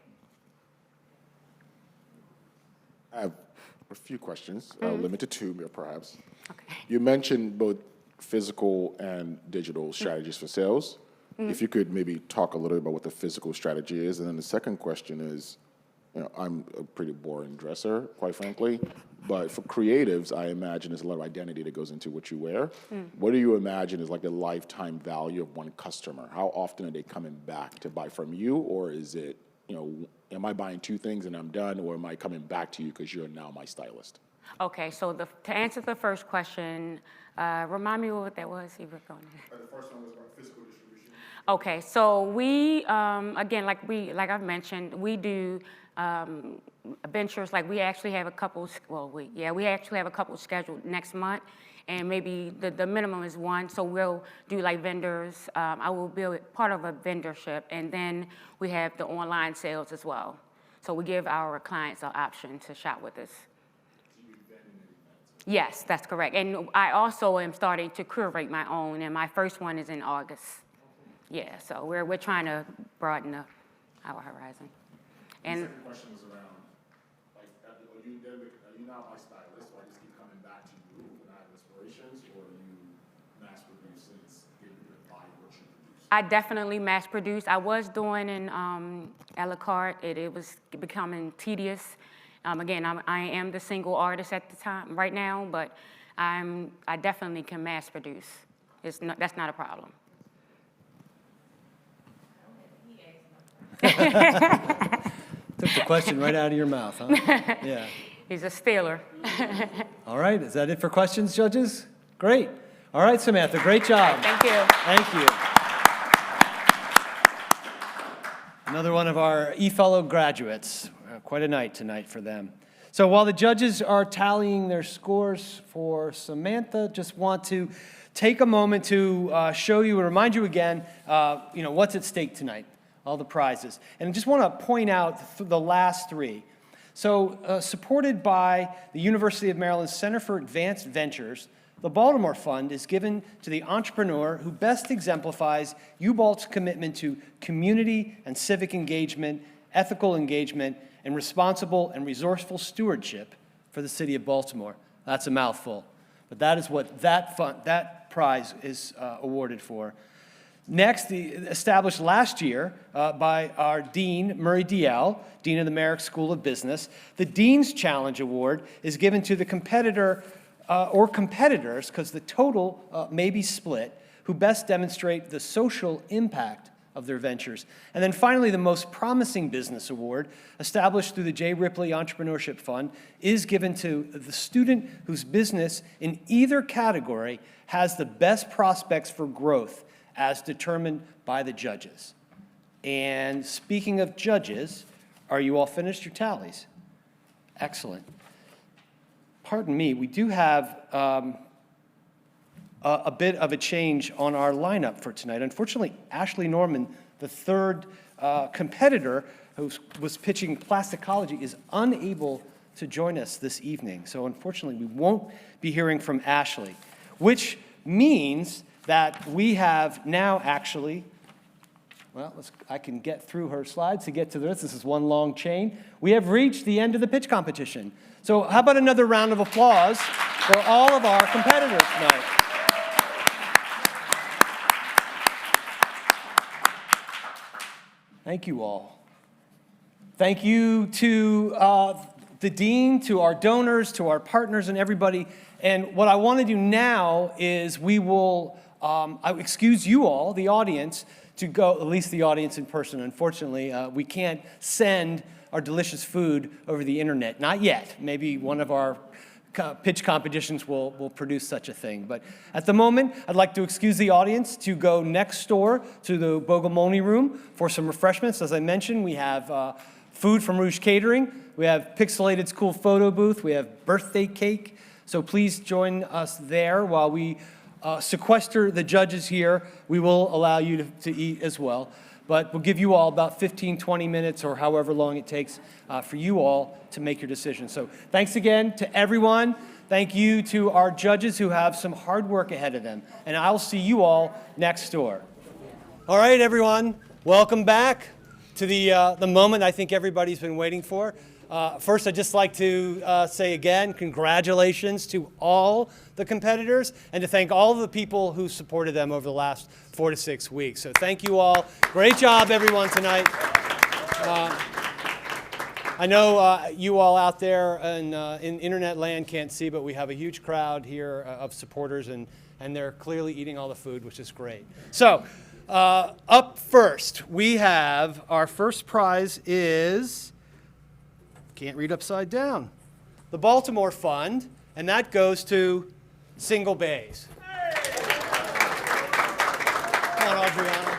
I have a few questions, limited to two, perhaps. Okay. You mentioned both physical and digital strategies for sales. If you could maybe talk a little bit about what the physical strategy is. And then the second question is, I'm a pretty boring dresser, quite frankly, But for creatives, I imagine there's a lot of identity that goes into what you wear. What do you imagine is like the lifetime value of one customer? How often are they coming back to buy from you? Or is it, am I buying 2 things and I'm done? Or am I coming back to you because you're now my stylist? Okay, so to answer the first question, remind me what that was. You were going there. The first one was about physical distribution. Okay, so we, again, like I've mentioned, we do ventures, like we actually have a couple, we actually have a couple scheduled next month, and maybe the minimum is 1, so we'll do like vendors. I will be part of a vendorship, and then we have the online sales as well. So we give our clients an option to shop with us. Yes, that's correct. And I also am starting to curate my own, and my first one is in August. Yeah, so we're trying to broaden our horizon. And the second question was around, like, are you now my stylist, so I just keep coming back to you when I have inspirations, or are you mass produce since getting to buy what you produce? I definitely mass produce. I was doing in a la carte. It was becoming tedious. Again, I am the single artist at the time right now, but I definitely can mass produce. That's not a problem. Took the question right out of your mouth, huh? Yeah. He's a stealer. All right, is that it for questions, judges? Great. All right, Samantha, great job. Thank you. Thank you. Another one of our E-Fellow graduates. Quite a night tonight for them. So while the judges are tallying their scores for Samantha, just want to take a moment to show you and remind you again, what's at stake tonight, all the prizes. And I just want to point out the last 3. So supported by the University of Maryland Center for Advanced Ventures, the Baltimore Fund is given to the entrepreneur who best exemplifies UBalt's commitment to community and civic engagement, ethical engagement, and responsible and resourceful stewardship for the city of Baltimore. That's a mouthful, but that is what that prize is awarded for. Next, established last year by our Dean, Murray Diel, Dean of the Merrick School of Business, the Dean's Challenge Award is given to the competitor or competitors, because the total may be split, who best demonstrate the social impact of their ventures. And then finally, the Most Promising Business Award, established through the J. Ripley Entrepreneurship Fund, is given to the student whose business in either category has the best prospects for growth as determined by the judges. And speaking of judges, are you all finished your tallies? Excellent. Pardon me, we do have a bit of a change on our lineup for tonight. Unfortunately, Ashley Norman, the third competitor who was pitching plasticology, is unable to join us this evening. So unfortunately, we won't be hearing from Ashley, which means that we have now actually, well, I can get through her slides to get to this. This is one long chain. We have reached the end of the pitch competition. So how about another round of applause for all of our competitors tonight? Thank you all. Thank you to the dean, to our donors, to our partners, and everybody. And what I want to do now is we will I excuse you all, the audience, to go, at least the audience in person. Unfortunately, we can't send our delicious food over the internet. Not yet. Maybe one of our pitch competitions will produce such a thing. But at the moment, I'd like to excuse the audience to go next door to the Bogomolny room for some refreshments. As I mentioned, we have food from Rouge Catering. We have Pixelated's cool photo booth. We have birthday cake. So please join us there while we sequester the judges here. We will allow you to eat as well. But we'll give you all about 15, 20 minutes or however long it takes for you all to make your decision. So thanks again to everyone. Thank you to our judges who have some hard work ahead of them. And I'll see you all next door. All right, everyone. Welcome back to the moment I think everybody's been waiting for. First, I'd just like to say again, congratulations to all the competitors and to thank all of the people who supported them over the last 4 to 6 weeks. So thank you all. Great job, everyone, tonight. I know you all out there in internet land can't see, but we have a huge crowd here of supporters, and they're clearly eating all the food, which is great. So up first, we have our first prize is, can't read upside down, the Baltimore Fund, and that goes to Single Bays. Come on, Adriana.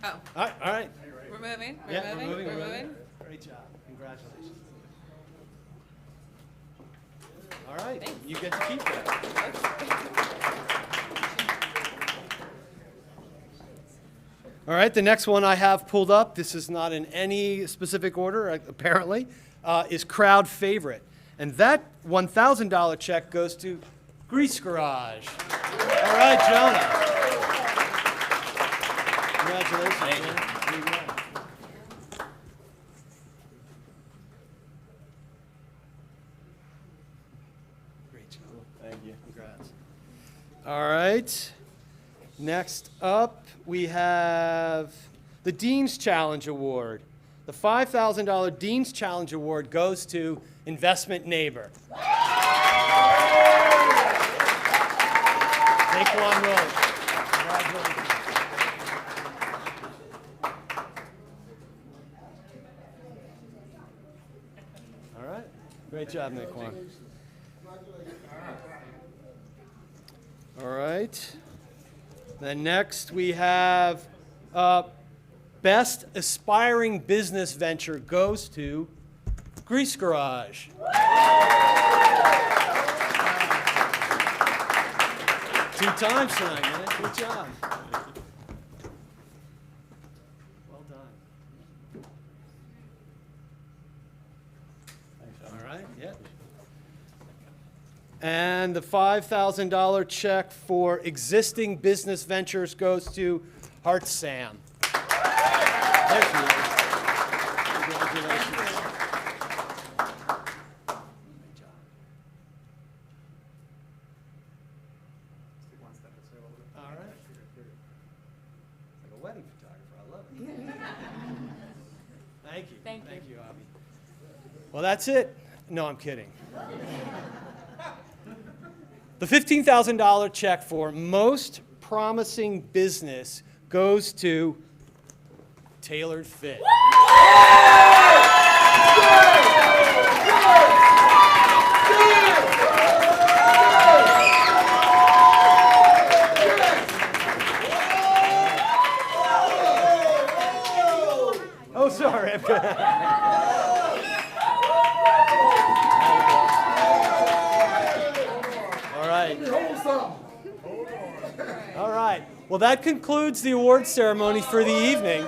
Oh. All right. We're moving. We're moving. Great job. Congratulations. All right. Thanks. You get to keep that. All right. The next one I have pulled up, this is not in any specific order, apparently, is Crowd Favorite. And that $1,000 check goes to Grease Garage. All right, Jonah. Congratulations. Thank you. There you go. Great job. Thank you. Congrats. All right. Next up, we have the Dean's Challenge Award. The $5,000 Dean's Challenge Award goes to Investment Neighbor. Daquan Rose. Congratulations. All right. Great job, Daquan. All right. Then next we have Best Aspiring Business Venture goes to Grease Garage. 2 times tonight, man. Good job. Well done. All right, yeah. And the $5,000 check for existing business ventures goes to Heart Sam. There she is. Congratulations. Great job. All right. Like a wedding photographer. I love it. Thank you. Thank you, Avi. Well, that's it. No, I'm kidding. The $15,000 check for Most Promising Business goes to Tailored Fit. Oh, sorry. All right. Well, that concludes the award ceremony for the evening.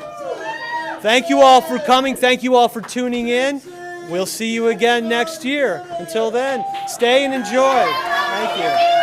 Thank you all for coming. Thank you all for tuning in. We'll see you again next year. Until then, stay and enjoy. Thank you.